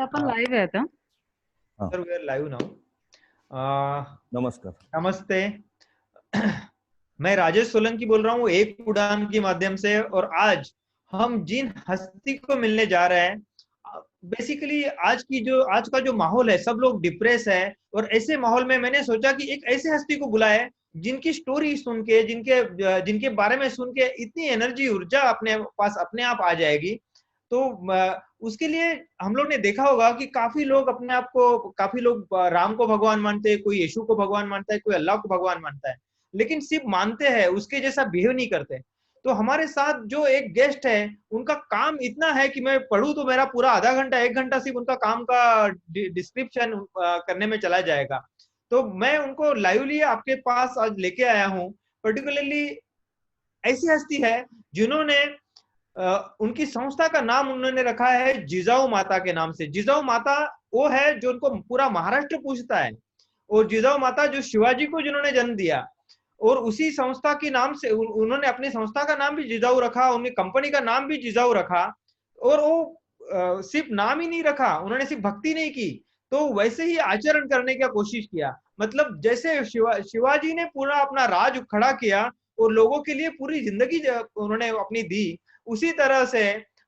अपन live है आता. Sir we are live now. नमस्कार. नमस्ते. मैं राजेश सोलंकी बोल रहा हूँ एक उड़ान के माध्यम से, और आज हम जिन हस्ती को मिलने जा रहे हैं, बेसिकली आज का जो माहौल है, सब लोग डिप्रेस है, और ऐसे माहौल में मैंने सोचा कि एक ऐसे हस्ती को बुलाए जिनकी स्टोरी सुन के, जिनके बारे में सुन के इतनी एनर्जी, ऊर्जा अपने पास अपने आप आ जाएगी. तो उसके लिए हम लोग ने देखा होगा कि काफी लोग राम को भगवान मानते हैं, कोई यीशु को भगवान मानता है, कोई अल्लाह को भगवान मानता है, लेकिन सिर्फ मानते हैं, उसके जैसा बिहेव नहीं करते. तो हमारे साथ जो एक गेस्ट है, उनका काम इतना है कि मैं पढ़ूं तो मेरा पूरा आधा घंटा 1 घंटा सिर्फ उनका काम का डिस्क्रिप्शन करने में चला जाएगा. तो मैं उनको लाइवली आपके पास आज लेके आया हूँ. पर्टिकुलरली ऐसी हस्ती है जिन्होंने उनकी संस्था का नाम उन्होंने रखा है जिजाऊ माता के नाम से. जिजाऊ माता वो है जो उनको पूरा महाराष्ट्र पूछता है, और जिजाऊ माता जो शिवाजी को जिन्होंने जन्म दिया, और उसी संस्था के नाम से उन्होंने अपनी संस्था का नाम भी जिजाऊ रखा, उनकी कंपनी का नाम भी जिजाऊ रखा. और वो सिर्फ नाम ही नहीं रखा, उन्होंने सिर्फ भक्ति नहीं की, तो वैसे ही आचरण करने की कोशिश किया. मतलब जैसे शिवाजी ने पूरा अपना राज खड़ा किया और लोगों के लिए पूरी जिंदगी उन्होंने अपनी दी, उसी तरह से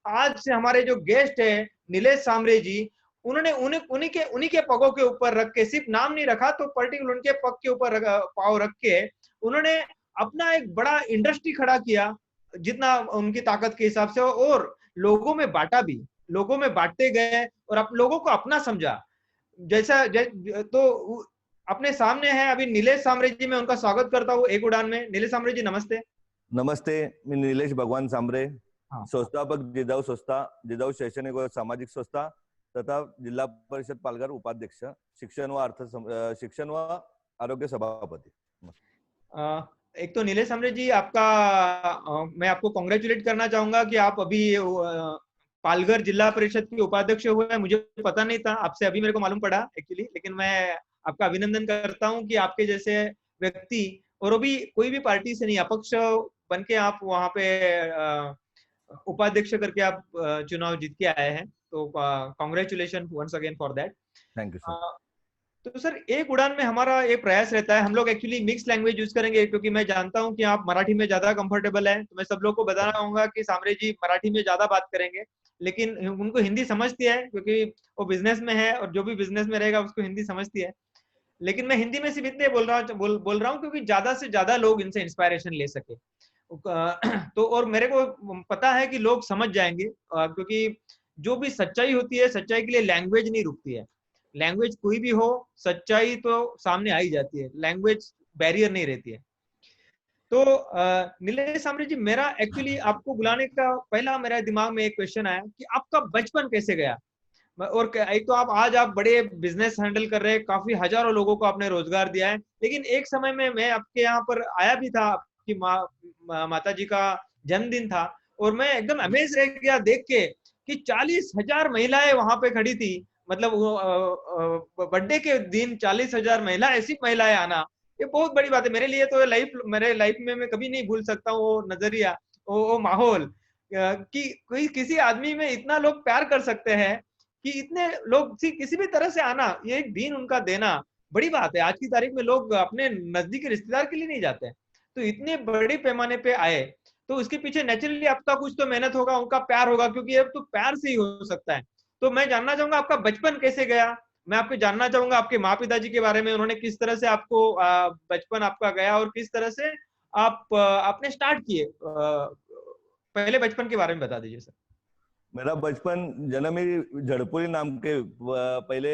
आज से हमारे जो गेस्ट है नीलेश सांबरे जी, उन्होंने उन्हीं के पगों के ऊपर रख के, सिर्फ नाम नहीं रखा, तो पर्टिकुलर उनके पग के ऊपर पाव रख के उन्होंने अपना एक बड़ा इंडस्ट्री खड़ा किया जितना उनकी ताकत के हिसाब से, और लोगों में बांटा भी, लोगों में बांटते गए और लोगों को अपना समझा. तो अपने सामने है अभी नीलेश सांबरे जी. मैं उनका स्वागत करता हूँ एक उड़ान में. नीलेश सांबरे जी नमस्ते. नमस्ते. मी निलेश भगवान सांबरे, संस्थापक जिजाऊ संस्था, जिजाऊ शैक्षणिक व सामाजिक संस्था तथा जिला परिषद पालघर उपाध्यक्ष, शिक्षण व आरोग्य सभापति. एक तो नीलेश सांबरे जी, मैं आपको कॉन्ग्रेचुलेट करना चाहूंगा कि आप अभी पालघर जिला परिषद के उपाध्यक्ष हुए हैं. मुझे पता नहीं था, आपसे अभी मेरे को मालूम पड़ा एक्चुअली, लेकिन मैं आपका अभिनंदन करता हूं कि आपके जैसे व्यक्ति, और अभी कोई भी पार्टी से नहीं, अपक्ष बन के आप वहां पे उपाध्यक्ष करके आप चुनाव जीत के आए हैं. तो congratulation once again for that. Thank you sir. तो सर एक उड़ान में हमारा ये प्रयास रहता है, हम लोग एक्चुअली मिक्स लैंग्वेज यूज करेंगे, क्योंकि मैं जानता हूं कि आप मराठी में ज्यादा कंफर्टेबल है. तो मैं सब लोग को बताना चाहूंगा कि सांबरे जी मराठी में ज्यादा बात करेंगे, लेकिन उनको हिंदी समझती है, क्योंकि वो बिजनेस में है, और जो भी बिजनेस में रहेगा उसको हिंदी समझती है. लेकिन मैं हिंदी में सिर्फ इतने बोल रहा हूँ क्योंकि ज्यादा से ज्यादा लोग इनसे इंस्पायरेशन ले सके. तो और मेरे को पता है कि लोग समझ जाएंगे, क्योंकि जो भी सच्चाई होती है, सच्चाई के लिए लैंग्वेज नहीं रुकती है. लैंग्वेज कोई भी हो, सच्चाई तो सामने आ ही जाती है, लैंग्वेज बैरियर नहीं रहती है. तो नीलेश सांबरे जी, मेरा एक्चुअली आपको बुलाने का पहला मेरे दिमाग में एक क्वेश्चन आया कि आपका बचपन कैसे गया. और एक तो आप बड़े बिजनेस हैंडल कर रहे हैं, काफी हजारों लोगों को आपने रोजगार दिया है, लेकिन एक समय में मैं आपके यहाँ पर आया भी था, आपकी माता जी का जन्मदिन था, और मैं एकदम अमेज रह गया देख के कि 40,000 महिलाएं वहां पे खड़ी थी. मतलब बर्थडे के दिन 40,000 ऐसी महिलाएं आना, ये बहुत बड़ी बात है मेरे लिए. तो मेरे लाइफ में मैं कभी नहीं भूल सकता वो नजरिया, वो माहौल, कि कोई किसी आदमी में इतना लोग प्यार कर सकते हैं, कि इतने लोग किसी भी तरह से आना, ये एक दिन उनका देना बड़ी बात है. आज की तारीख में लोग अपने नजदीकी रिश्तेदार के लिए नहीं जाते हैं, तो इतने बड़े पैमाने पे आए, तो उसके पीछे नेचुरली आपका कुछ तो मेहनत होगा, उनका प्यार होगा, क्योंकि ये तो प्यार से ही हो सकता है. तो मैं जानना चाहूंगा आपका बचपन कैसे गया. मैं आपको जानना चाहूंगा आपके माँ पिताजी के बारे में, उन्होंने किस तरह से आपको बचपन आपका गया, और किस तरह से आपने स्टार्ट किए. पहले बचपन के बारे में बता दीजिए सर. मेरा बचपन जन्म ही झड़पोली नाम के पहले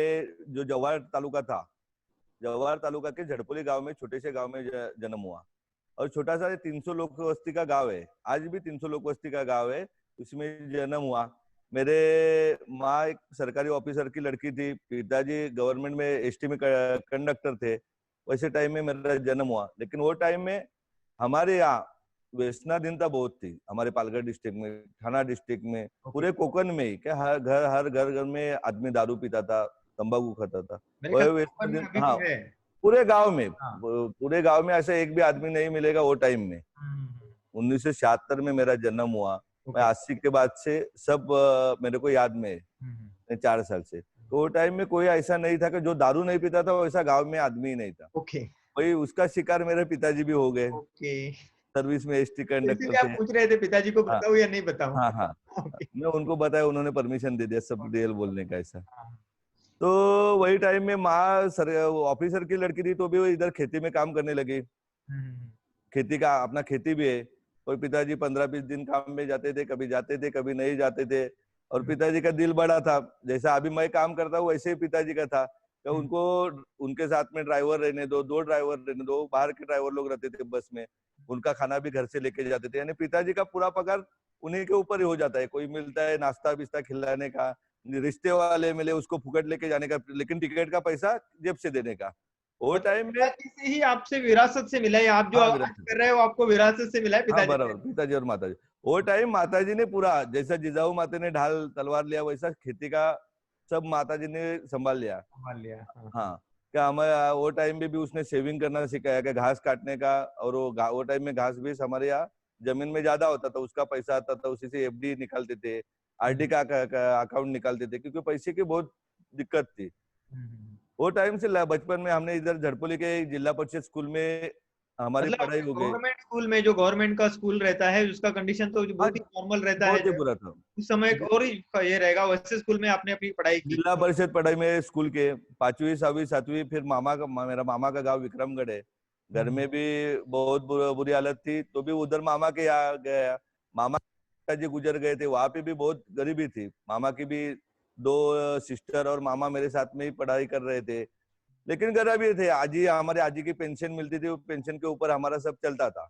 जो जवाहर तालुका था, जवाहर तालुका के झड़पोली गांव में, छोटे से गांव में जन्म हुआ. और छोटा सा 300 लोक वस्ती का गांव है, आज भी 300 लोक वस्ती का गांव है, उसमें जन्म हुआ. मेरे माँ एक सरकारी ऑफिसर की लड़की थी, पिताजी गवर्नमेंट में एसटी में कंडक्टर थे. वैसे टाइम में मेरा जन्म हुआ. लेकिन वो टाइम में हमारे यहाँ व्यसनाधीनता बहुत थी, हमारे पालघर डिस्ट्रिक्ट में, थाना डिस्ट्रिक्ट में, पूरे कोकण में ही, क्या हर घर में आदमी दारू पीता था, तंबाकू खाता था. हाँ, पूरे गांव में, पूरे गांव में ऐसा एक भी आदमी नहीं मिलेगा वो टाइम में. 1976 में मेरा जन्म हुआ. मैं 80 के बाद से सब मेरे को याद में है. 4 साल से। तो वो टाइम में कोई ऐसा नहीं था कि जो दारू नहीं पीता था, वैसा गांव में आदमी ही नहीं था। ओके वही उसका शिकार मेरे पिताजी भी हो गए। ओके। सर्विस में एसटी तो कंडक्टर इसीलिए आप थे। पूछ रहे थे पिताजी को हाँ बताऊं या नहीं बताऊं? हाँ हाँ। ओके। मैं उनको बताया, उन्होंने परमिशन दे दिया सब ओके। रियल बोलने का ऐसा। हाँ। तो वही टाइम में माँ सर ऑफिसर की लड़की थी, तो भी वो इधर खेती में काम करने लगी। हम्म, खेती का अपना खेती भी है। और पिताजी 15-20 दिन काम में जाते थे कभी नहीं जाते थे। और हम्म, पिताजी का दिल बड़ा था। जैसा अभी मैं काम करता हूँ वैसे ही पिताजी का था कि हम्म, उनको उनके साथ में ड्राइवर रहने दो, 2 ड्राइवर रहने दो। बाहर के ड्राइवर लोग रहते थे बस में, उनका खाना भी घर से लेके जाते थे। यानी पिताजी का पूरा पगार उन्हीं के ऊपर ही हो जाता है। कोई मिलता है नाश्ता बिस्ता खिलाने का, रिश्ते वाले मिले उसको फुकट लेके जाने का, लेकिन टिकट का पैसा जेब से देने का। वो मतलब टाइम में। पिताजी से ही आपसे विरासत से मिला है, आप जो हाँ आज विरासत। कर रहे हो आपको विरासत से मिला है हाँ पिताजी से। बराबर, पिताजी और माताजी। वो टाइम माताजी ने पूरा, जैसा जिजाऊ माता ने ढाल तलवार लिया, वैसा खेती का सब माताजी ने संभाल लिया। संभाल लिया, हाँ हाँ। हाँ। क्या हमें वो टाइम में भी उसने सेविंग करना सिखाया कि घास काटने का। और वो टाइम में घास भी हमारे यहाँ जमीन में ज्यादा होता था, उसका पैसा आता था, उसी से एफडी निकालते थे, हम्म, आरडी का अकाउंट निकालते थे, क्योंकि पैसे की बहुत दिक्कत थी। हम्म। वो टाइम से बचपन में हमने इधर झड़पोली के जिला परिषद स्कूल में हमारी मतलब पढ़ाई आपने हो गई। गवर्नमेंट स्कूल में, जो गवर्नमेंट का स्कूल रहता है उसका कंडीशन तो हाँ बहुत ही नॉर्मल रहता है, बहुत ही जो बुरा था। उस समय एक और ही ये रहेगा, वैसे स्कूल में आपने अपनी पढ़ाई की। जिला परिषद पढ़ाई में स्कूल के 5वीं 6वीं 7वीं, फिर मेरा मामा का गांव विक्रमगढ़ है। घर हम्म, में भी बहुत बुरी हालत थी, तो भी उधर मामा के यहाँ गया। मामा जी गुजर गए थे, वहां पे भी बहुत गरीबी थी। मामा की भी 2 सिस्टर और मामा मेरे साथ में ही पढ़ाई कर रहे थे। लेकिन गरीबी थे। आजी, हमारे आजी की पेंशन मिलती थी, वो पेंशन के ऊपर हमारा सब चलता था।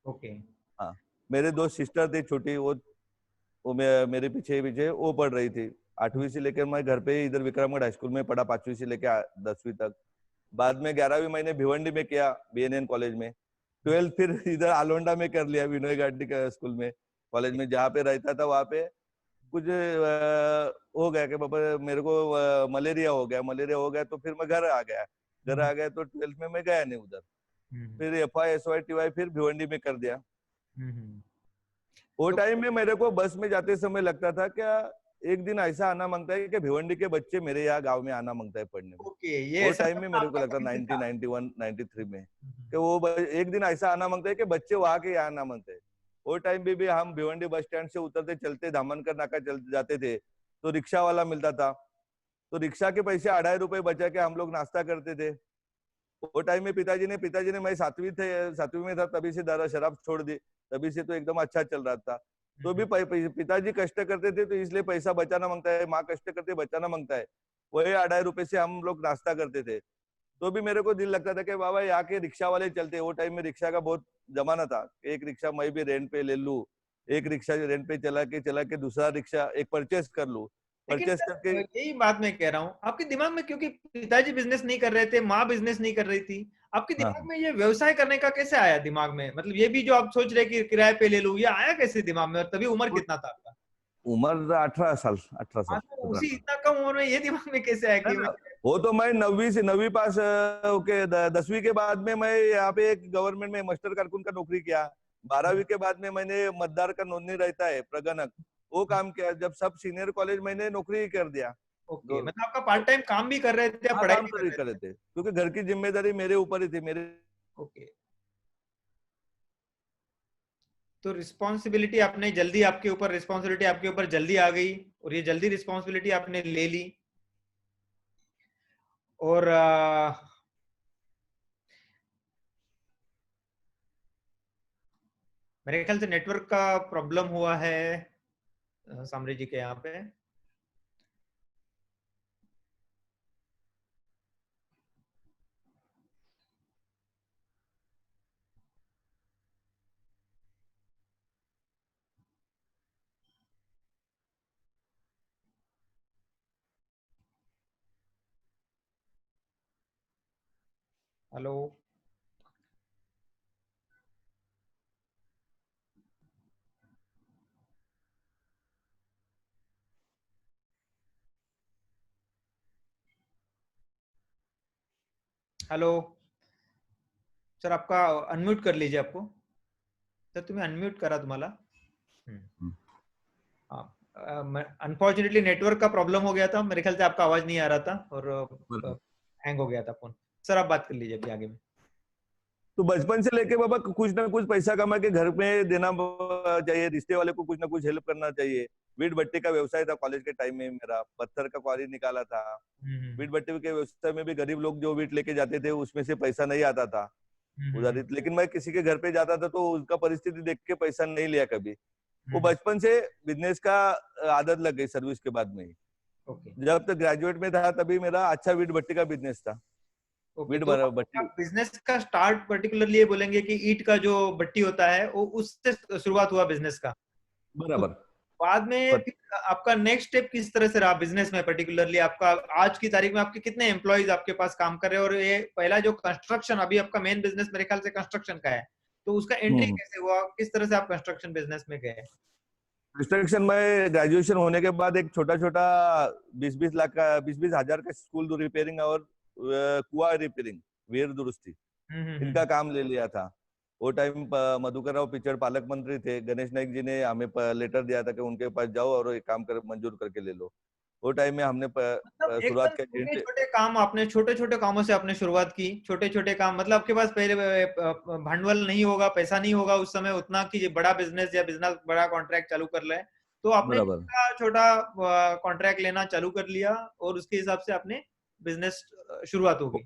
ओके। हाँ। मेरे 2 सिस्टर थी छोटी, वो मेरे पीछे पीछे वो पढ़ रही थी। 8वीं से लेकर मैं घर पे ही इधर विक्रमगढ़ हाई स्कूल में पढ़ा, 5वीं से लेकर 10वीं तक। बाद में 11वीं मैंने भिवंडी में किया, बीएनएन कॉलेज में। 12th फिर इधर आलोंडा में कर लिया, विनोय गांधी का स्कूल में, कॉलेज में जहाँ पे रहता था वहाँ पे। कुछ हो गया कि पापा मेरे को मलेरिया हो गया तो फिर मैं घर आ गया। घर हम्म, आ गया तो 12th में मैं गया नहीं उधर। हम्म, फिर FY SY TY फिर भिवंडी में कर दिया। हम्म। वो तो टाइम में मेरे को बस में जाते समय लगता था क्या, एक दिन ऐसा आना मांगता है कि भिवंडी के बच्चे मेरे यहाँ गांव में आना मांगता है पढ़ने में। ओके, ये वो ऐसा टाइम में सपना मेरे को आपका लगता कभी से 90 था? 91 93 में हम्म, कि एक दिन ऐसा आना मांगता है कि बच्चे वहां के यहाँ आना मांगते हैं। वो टाइम पे भी हम भिवंडी बस स्टैंड से उतरते चलते धामनकर नाका चल जाते थे, तो रिक्शा वाला मिलता था। तो रिक्शा के पैसे 2.5 रुपए बचा के हम लोग नाश्ता करते थे। वो टाइम में पिताजी ने मैं 7वीं में था तभी से दारू शराब छोड़ दी। तभी से तो एकदम अच्छा चल रहा था। तो भी हम्म। पिताजी कष्ट करते थे, तो इसलिए पैसा बचाना मांगता है, माँ कष्ट करते बचाना मांगता है। वही 2.5 रुपए से हम लोग नाश्ता करते थे। तो भी मेरे को दिल लगता था कि बाबा यहाँ के रिक्शा वाले चलते। वो टाइम में रिक्शा का बहुत जमाना था। एक रिक्शा मैं भी रेंट पे ले लूं, एक रिक्शा रेंट पे चला के दूसरा रिक्शा एक परचेस कर लूं। लेकिन परचेस करके। सर यही बात मैं कह रहा हूँ, आपके दिमाग में, क्योंकि पिताजी बिजनेस नहीं कर रहे थे, माँ बिजनेस नहीं कर रही थी, आपके हाँ दिमाग हाँ। में ये व्यवसाय करने का कैसे आया दिमाग में? मतलब ये भी जो आप सोच रहे कि किराए पे ले लूं, ये आया कैसे दिमाग में? और तभी उम्र वो कितना था आपका? उम्र 18 साल, 18 साल, हाँ, तो 17 उसी साल। इतना कम उम्र में ये दिमाग में कैसे आया ना कि मैं। ना, वो तो मैं 9वीं पास ओके 10वीं के बाद में मैं यहाँ पे एक गवर्नमेंट में मास्टर कारकुन का नौकरी किया। 12वीं के बाद में मैंने मतदार का नोंदनी रहता है प्रगणक, वो काम किया। जब सब सीनियर कॉलेज मैंने नौकरी ही कर दिया। ओके, दो मतलब आपका पार्ट टाइम काम भी कर रहे थे, या हाँ पढ़ाई काम भी कर कर ही रहे कर थे? रहे थे, क्योंकि घर की जिम्मेदारी मेरे ऊपर ही थी मेरे। ओके। तो रिस्पॉन्सिबिलिटी आपने जल्दी, आपके ऊपर रिस्पॉन्सिबिलिटी आपके ऊपर जल्दी आ गई, और ये जल्दी रिस्पॉन्सिबिलिटी आपने ले ली। और मेरे ख्याल से नेटवर्क का प्रॉब्लम हुआ है सामरी जी के यहाँ पे। हेलो। हेलो। सर आपका अनम्यूट कर लीजिए आपको। सर तुम्हें अनम्यूट करा तुम्हाला। हम्म, हाँ। अनफॉर्चुनेटली नेटवर्क का प्रॉब्लम हो गया था, मेरे ख्याल से आपका आवाज नहीं आ रहा था और बराबर। हैंग हो गया था फोन। सर आप बात कर लीजिए अभी आगे में। तो बचपन से लेके बाबा कुछ ना कुछ पैसा कमा के घर में देना चाहिए, रिश्ते वाले को कुछ ना कुछ हेल्प करना चाहिए। वीट भट्टी का व्यवसाय था कॉलेज के टाइम में मेरा, पत्थर का क्वारी निकाला था। वीट हम्म भट्टी के व्यवसाय में भी गरीब लोग जो वीट लेके जाते थे उसमें से पैसा नहीं आता था हम्म उधारी, लेकिन मैं किसी के घर पे जाता था तो उसका परिस्थिति देख के पैसा नहीं लिया कभी। वो हम्म। बचपन से बिजनेस का आदत लग गई सर्विस के बाद में ही। ओके जब तक ग्रेजुएट में था तभी मेरा अच्छा वीट भट्टी का बिजनेस था। ओके। वीट तो भट्टी। आप बिजनेस का स्टार्ट पर्टिकुलरली ये बोलेंगे कि ईंट का जो भट्टी होता है वो उससे शुरुआत हुआ बिजनेस का। तो बराबर। बाद में फिर आपका नेक्स्ट स्टेप किस तरह से रहा बिजनेस में, पर्टिकुलरली आपका आज की तारीख में आपके कितने एम्प्लॉयज आपके पास काम कर रहे हैं, और ये पहला जो कंस्ट्रक्शन, अभी आपका मेन बिजनेस मेरे ख्याल से कंस्ट्रक्शन का है, तो उसका एंट्री हम्म। कैसे हुआ, किस तरह से आप कंस्ट्रक्शन बिजनेस में गए? कंस्ट्रक्शन में ग्रेजुएशन होने के बाद एक छोटा छोटा 20-20 लाख का 20-20 हजार का स्कूल रिपेयरिंग और कुआ रिपेयरिंग, वेर दुरुस्ती, इनका हम्म। काम ले लिया था। वो टाइम मधुकर राव पिचड़ पालक मंत्री थे, गणेश नाइक जी ने हमें लेटर दिया था कि उनके पास जाओ और एक काम कर मंजूर करके ले लो। वो टाइम में हमने मतलब एकदम शुरुआत छोटे की। छोटे काम, आपने छोटे छोटे कामों से आपने शुरुआत की, छोटे छोटे काम, मतलब आपके पास पहले भांडवल नहीं होगा, पैसा नहीं होगा उस समय उतना कि ये बड़ा बिजनेस या बिजनेस बड़ा कॉन्ट्रैक्ट चालू कर ले, तो आपने बराबर। छोटा छोटा कॉन्ट्रैक्ट लेना चालू कर लिया और उसके हिसाब से आपने बिजनेस शुरुआत होगी।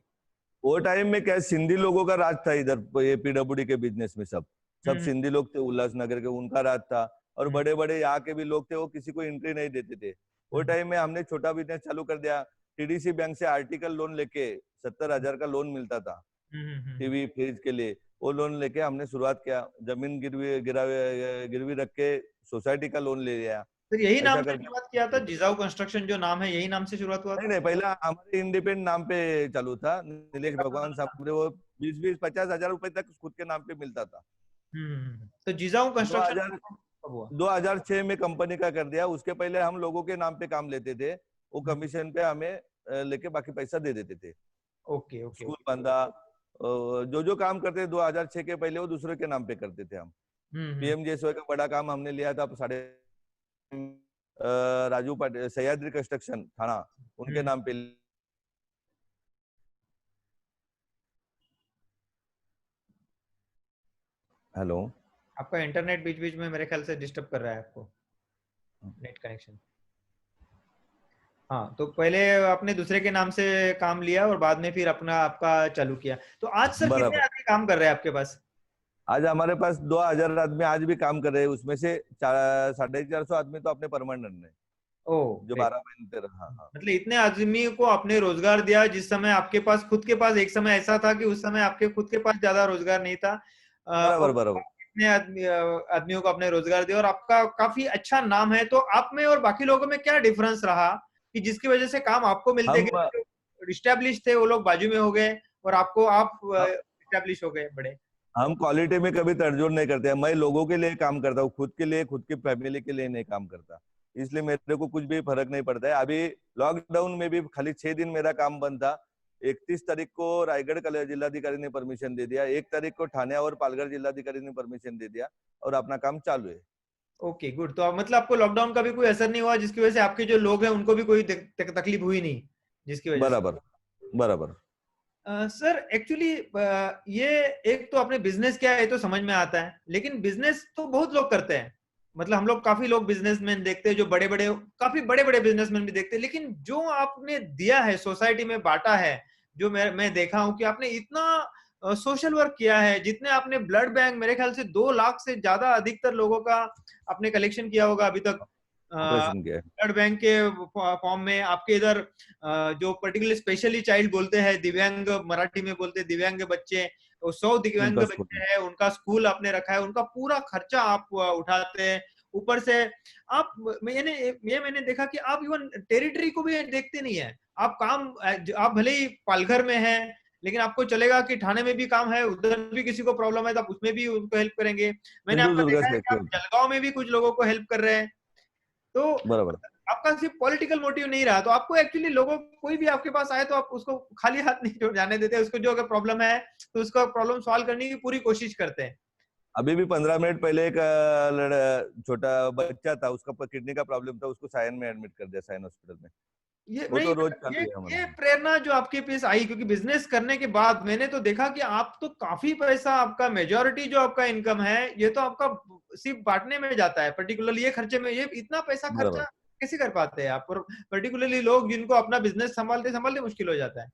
वो टाइम में क्या सिंधी लोगों का राज था इधर, ये पीडब्ल्यूडी के बिजनेस में सब सब हम्म सिंधी लोग थे, उल्लासनगर के, उनका राज था। और हम्म बड़े बड़े यहाँ के भी लोग थे, वो किसी को एंट्री नहीं देते थे। वो हम्म टाइम में हमने छोटा बिजनेस चालू कर दिया। टीडीसी बैंक से आर्टिकल लोन लेके 70 हजार का लोन मिलता था हम्म। टीवी फ्रिज के लिए। वो लोन लेके हमने शुरुआत किया, जमीन गिरवी रख के सोसाइटी का लोन ले लिया। फिर यही नाम ऐसा से करके शुरुआत किया था, जिजाऊ कंस्ट्रक्शन जो नाम है यही नाम से शुरुआत हुआ नहीं था? नहीं, पहला हमारे इंडिपेंडेंट नाम पे चालू था, नीलेश भगवान साहब, वो 20-20-50 हजार रुपए तक खुद के नाम पे मिलता था। तो जिजाऊ दो कंस्ट्रक्शन हजार कब हुआ? 2006 में कंपनी का कर दिया। उसके पहले हम लोगों के नाम पे काम लेते थे, वो हम्म, कमीशन पे हमें लेके बाकी पैसा दे देते थे। Okay okay school okay. बंदा जो काम करते 2006 के पहले वो दूसरे के नाम पे करते थे हम। हम्म। पीएमजीएसवाई का बड़ा काम हमने लिया था साढ़े राजू पाटिल, सह्याद्री कंस्ट्रक्शन थाना, उनके हम्म। नाम पे। हेलो। आपका इंटरनेट बीच बीच में मेरे ख्याल से डिस्टर्ब कर रहा है आपको, नेट कनेक्शन। हाँ, तो पहले आपने दूसरे के नाम से काम लिया और बाद में फिर अपना आपका चालू किया। तो आज सर कितने बराबर। आदमी काम कर रहे हैं आपके पास? आज हमारे पास 2,000 आदमी आज भी काम कर रहे हैं, उसमें से 450 आदमी तो अपने परमानेंट है, ओ जो ग्रेट। 12 महीने तक। हाँ हाँ। मतलब इतने आदमी को आपने रोजगार दिया, जिस समय आपके पास खुद के पास, एक समय ऐसा था कि उस समय आपके खुद के पास ज्यादा रोजगार नहीं था, और बराबर बराबर। इतने आदमियों को आपने रोजगार दिया और आपका काफी अच्छा नाम है। तो आप में और बाकी लोगों में क्या डिफरेंस रहा कि जिसकी वजह से काम आपको मिलते हम गए, जो इस्टेब्लिश थे वो लोग बाजू में हो गए और आपको आप हम इस्टेब्लिश हो गए बड़े? हम क्वालिटी में कभी तड़जोड़ नहीं करते हैं। मैं लोगों के लिए काम करता हूँ, खुद के लिए, खुद की फैमिली के लिए नहीं काम करता। इसलिए मेरे को कुछ भी फर्क नहीं पड़ता है। अभी लॉकडाउन में भी खाली 6 दिन मेरा काम बंद था। 31 तारीख को रायगढ़ का जिलाधिकारी ने परमिशन दे दिया, 1 तारीख को ठाणे और पालघर जिलाधिकारी ने परमिशन दे दिया, और अपना काम चालू है। Okay good. तो मतलब आपको लॉकडाउन का भी कोई असर नहीं हुआ, जिसकी वजह से आपके जो लोग हैं उनको भी कोई तकलीफ हुई नहीं जिसकी वजह से? बराबर बराबर। सर एक्चुअली ये, एक तो आपने बिजनेस किया है ये तो समझ में आता है, लेकिन बिजनेस तो बहुत लोग करते हैं। मतलब हम लोग काफी लोग बिजनेसमैन देखते हैं, जो बड़े बड़े, काफी बड़े बड़े बिजनेसमैन भी देखते हैं, लेकिन जो आपने दिया है, सोसाइटी में बांटा है, जो मैं देखा हूं कि आपने इतना सोशल वर्क किया है, जितने आपने ब्लड बैंक, मेरे ख्याल से 2 लाख से ज्यादा अधिकतर लोगों का आपने कलेक्शन किया होगा अभी तक ऑपरेशन किया है। ब्लड बैंक के फॉर्म में। आपके इधर जो पर्टिकुलर स्पेशली चाइल्ड बोलते हैं, दिव्यांग मराठी में बोलते हैं, दिव्यांग बच्चे, तो 100 दिव्यांग उनका स्कूल बच्चे हैं, उनका स्कूल आपने रखा है, उनका पूरा खर्चा आप उठाते हैं। ऊपर से आप, मैंने देखा कि आप इवन टेरिटरी को भी देखते नहीं है। आप काम, आप भले ही पालघर में हैं, लेकिन आपको चलेगा कि ठाणे में भी काम है, उधर भी किसी को प्रॉब्लम है तो आप उसमें भी उनको हेल्प करेंगे। मैंने आपका सिंधुदुर्ग देखा है से कि आप जलगांव में भी कुछ लोगों को हेल्प कर रहे हैं। तो बराबर। आपका सिर्फ पॉलिटिकल मोटिव नहीं रहा, तो आपको एक्चुअली लोगों, कोई भी आपके पास आए तो आप उसको खाली हाथ नहीं जाने देते, उसको जो अगर प्रॉब्लम है तो उसका प्रॉब्लम सॉल्व करने की पूरी कोशिश करते हैं। अभी भी 15 मिनट पहले एक छोटा बच्चा था, उसका किडनी का प्रॉब्लम था, उसको सायन में एडमिट कर दिया, सायन हॉस्पिटल में। ये वो नहीं तो रोज मतलब चालू है हमारा। ये प्रेरणा जो आपके पास आई, क्योंकि बिजनेस करने के बाद मैंने तो देखा कि आप तो काफी पैसा, आपका मेजोरिटी जो आपका इनकम है ये तो आपका सिर्फ बांटने में जाता है, पर्टिकुलरली ये खर्चे में, ये इतना पैसा खर्चा बराबर। कैसे कर पाते हैं आप? और पर्टिकुलरली लोग जिनको अपना बिजनेस संभालते संभालते मुश्किल हो जाता है।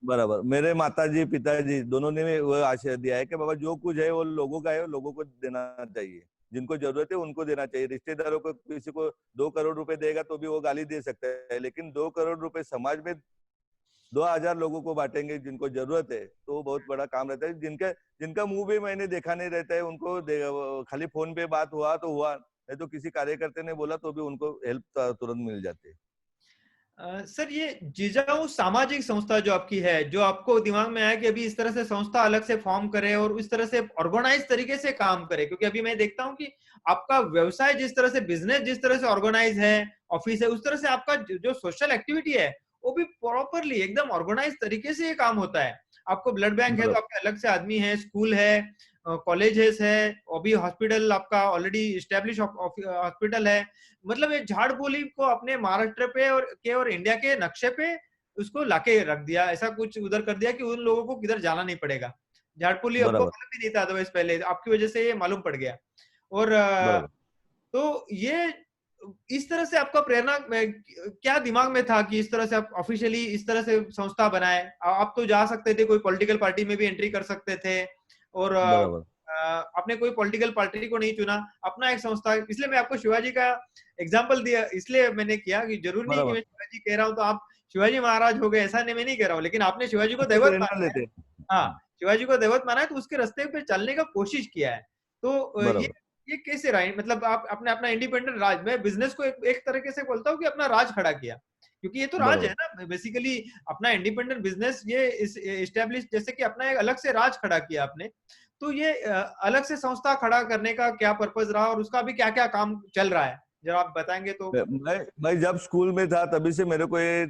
बराबर, मेरे माताजी पिताजी दोनों ने वो आशय दिया है कि बाबा जो कुछ है वो लोगों का है, वो लोगों को देना चाहिए, जिनको जरूरत है उनको देना चाहिए। रिश्तेदारों को, किसी को 2 करोड़ रुपए देगा तो भी वो गाली दे सकता है, लेकिन 2 करोड़ रुपए समाज में 2,000 लोगों को बांटेंगे जिनको जरूरत है, तो वो बहुत बड़ा काम रहता है। जिनका मुंह भी मैंने देखा नहीं रहता है, उनको खाली फोन पे बात हुआ तो हुआ, नहीं तो किसी कार्यकर्ता ने बोला तो भी उनको हेल्प तुरंत मिल जाती है। सर, ये जिजाऊ सामाजिक संस्था जो आपकी है, जो आपको दिमाग में आया कि अभी इस तरह से संस्था अलग से फॉर्म करे और इस तरह से ऑर्गेनाइज तरीके से काम करे, क्योंकि अभी मैं देखता हूं कि आपका व्यवसाय जिस तरह से, बिजनेस जिस तरह से ऑर्गेनाइज है, ऑफिस है, उस तरह से आपका जो सोशल एक्टिविटी है वो भी प्रॉपरली एकदम ऑर्गेनाइज तरीके से ये काम होता है। आपको ब्लड बैंक है तो बराबर। आपके अलग से आदमी है, स्कूल है, कॉलेजेस है, अभी हॉस्पिटल आपका ऑलरेडी स्टेब्लिश हॉस्पिटल है। मतलब ये झाड़ बोली को अपने महाराष्ट्र पे और इंडिया के नक्शे पे उसको लाके रख दिया, ऐसा कुछ उधर कर दिया कि उन लोगों को किधर जाना नहीं पड़ेगा। झाड़पुली आपको बराबर। मालूम भी नहीं था अदरवाइज, पहले आपकी वजह से ये मालूम पड़ गया। और बराबर। तो ये इस तरह से आपका प्रेरणा क्या दिमाग में था कि इस तरह से आप ऑफिशियली इस तरह से संस्था बनाए? आप तो जा सकते थे, कोई पॉलिटिकल पार्टी में भी एंट्री कर सकते थे, और बराबर। आपने कोई पॉलिटिकल पार्टी को नहीं चुना, अपना एक संस्था। इसलिए मैं आपको शिवाजी का एग्जाम्पल दिया, इसलिए मैंने किया कि जरूर नहीं कि बराबर। मैं शिवाजी कह रहा हूँ तो आप शिवाजी महाराज हो गए, ऐसा नहीं, मैं नहीं कह रहा हूँ, लेकिन आपने शिवाजी को उससे दैवत प्रेरणा माना है। लेते हाँ, हैं। शिवाजी को दैवत माना है तो उसके रास्ते पे चलने का कोशिश किया है। तो बराबर। ये कैसे रहा? मतलब आप अपने अपना इंडिपेंडेंट राज, मैं बिजनेस को एक तरीके से बोलता हूँ कि अपना राज खड़ा किया, क्योंकि ये तो राज है बराबर। ना बेसिकली। अपना इंडिपेंडेंट बिजनेस ये इस्टेब्लिश, जैसे कि अपना एक अलग से राज खड़ा किया आपने। तो ये अलग से संस्था खड़ा करने का क्या पर्पज रहा और उसका भी क्या क्या काम चल रहा है, जरा आप बताएंगे तो। मैं जब स्कूल में था तभी से मेरे को ये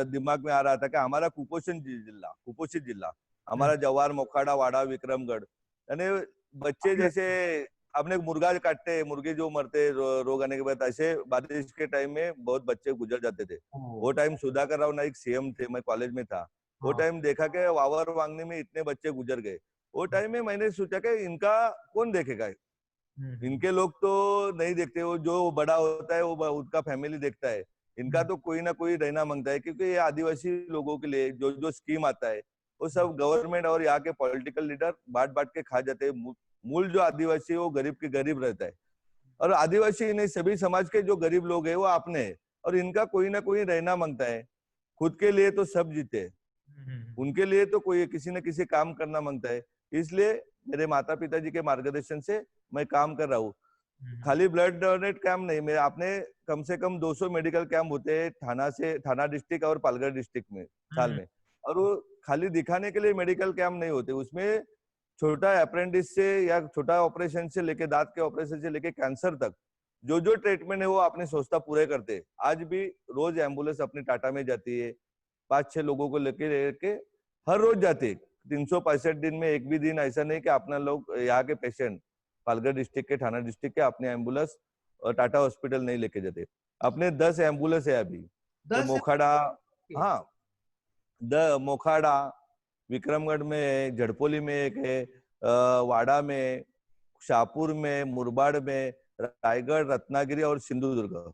दिमाग में आ रहा था कि हमारा कुपोषित जिला हम्म, हमारा जवार, मोखाड़ा, वाड़ा, विक्रमगढ़, यानी बच्चे जैसे अपने मुर्गा काटते हैं, मुर्गे जो मरते रोग आने के बाद, ऐसे बारिश के टाइम में बहुत बच्चे गुजर जाते थे। ओ, वो टाइम सुधाकर राव नाइक सीएम थे, मैं कॉलेज में था। वो हाँ, टाइम देखा कि वावर वांगनी में इतने बच्चे गुजर गए। वो टाइम में मैंने सोचा कि इनका कौन देखेगा, हम्म, इनके लोग तो नहीं देखते, वो जो बड़ा होता है वो उनका फैमिली देखता है। इनका हम्म, तो कोई ना कोई रहना मांगता है, क्योंकि ये आदिवासी लोगों के लिए जो जो स्कीम आता है वो सब गवर्नमेंट और यहाँ के पॉलिटिकल लीडर बांट बांट के खा जाते हैं। मूल जो आदिवासी है वो गरीब के गरीब रहता है, और आदिवासी नहीं, सभी समाज के जो गरीब लोग है वो अपने है, और इनका कोई ना कोई रहना मांगता है। खुद के लिए तो सब जीते, उनके लिए तो कोई किसी न किसी काम करना मांगता है। इसलिए मेरे माता पिताजी के मार्गदर्शन से मैं काम कर रहा हूँ। खाली ब्लड डोनेट कैंप नहीं, मेरे आपने कम से कम 200 मेडिकल कैंप होते हैं थाना डिस्ट्रिक्ट और पालघर डिस्ट्रिक्ट में साल हम्म, में। और वो खाली दिखाने के लिए मेडिकल कैंप नहीं होते, उसमें छोटा अप्रेंटिस से या छोटा ऑपरेशन से लेके दांत के ऑपरेशन से लेके कैंसर तक जो जो ट्रीटमेंट है वो अपनी संस्था पूरे करते हैं। आज भी रोज एम्बुलेंस अपनी टाटा में जाती है, 5-6 लोगों को लेके हर रोज जाते। 365 दिन में एक भी दिन ऐसा नहीं कि अपना लोग यहाँ के पेशेंट पालघर डिस्ट्रिक्ट के, थाना डिस्ट्रिक्ट के अपने एम्बुलेंस और टाटा हॉस्पिटल नहीं लेके जाते। अपने 10 एम्बुलेंस है अभी। तो 10 मोखाड़ा, के। हाँ, मोखाड़ा, विक्रमगढ़ में है, झड़पोली में एक है, वाड़ा में, शाहपुर में, मुरबाड में, रायगढ़, रत्नागिरी और सिंधुदुर्ग,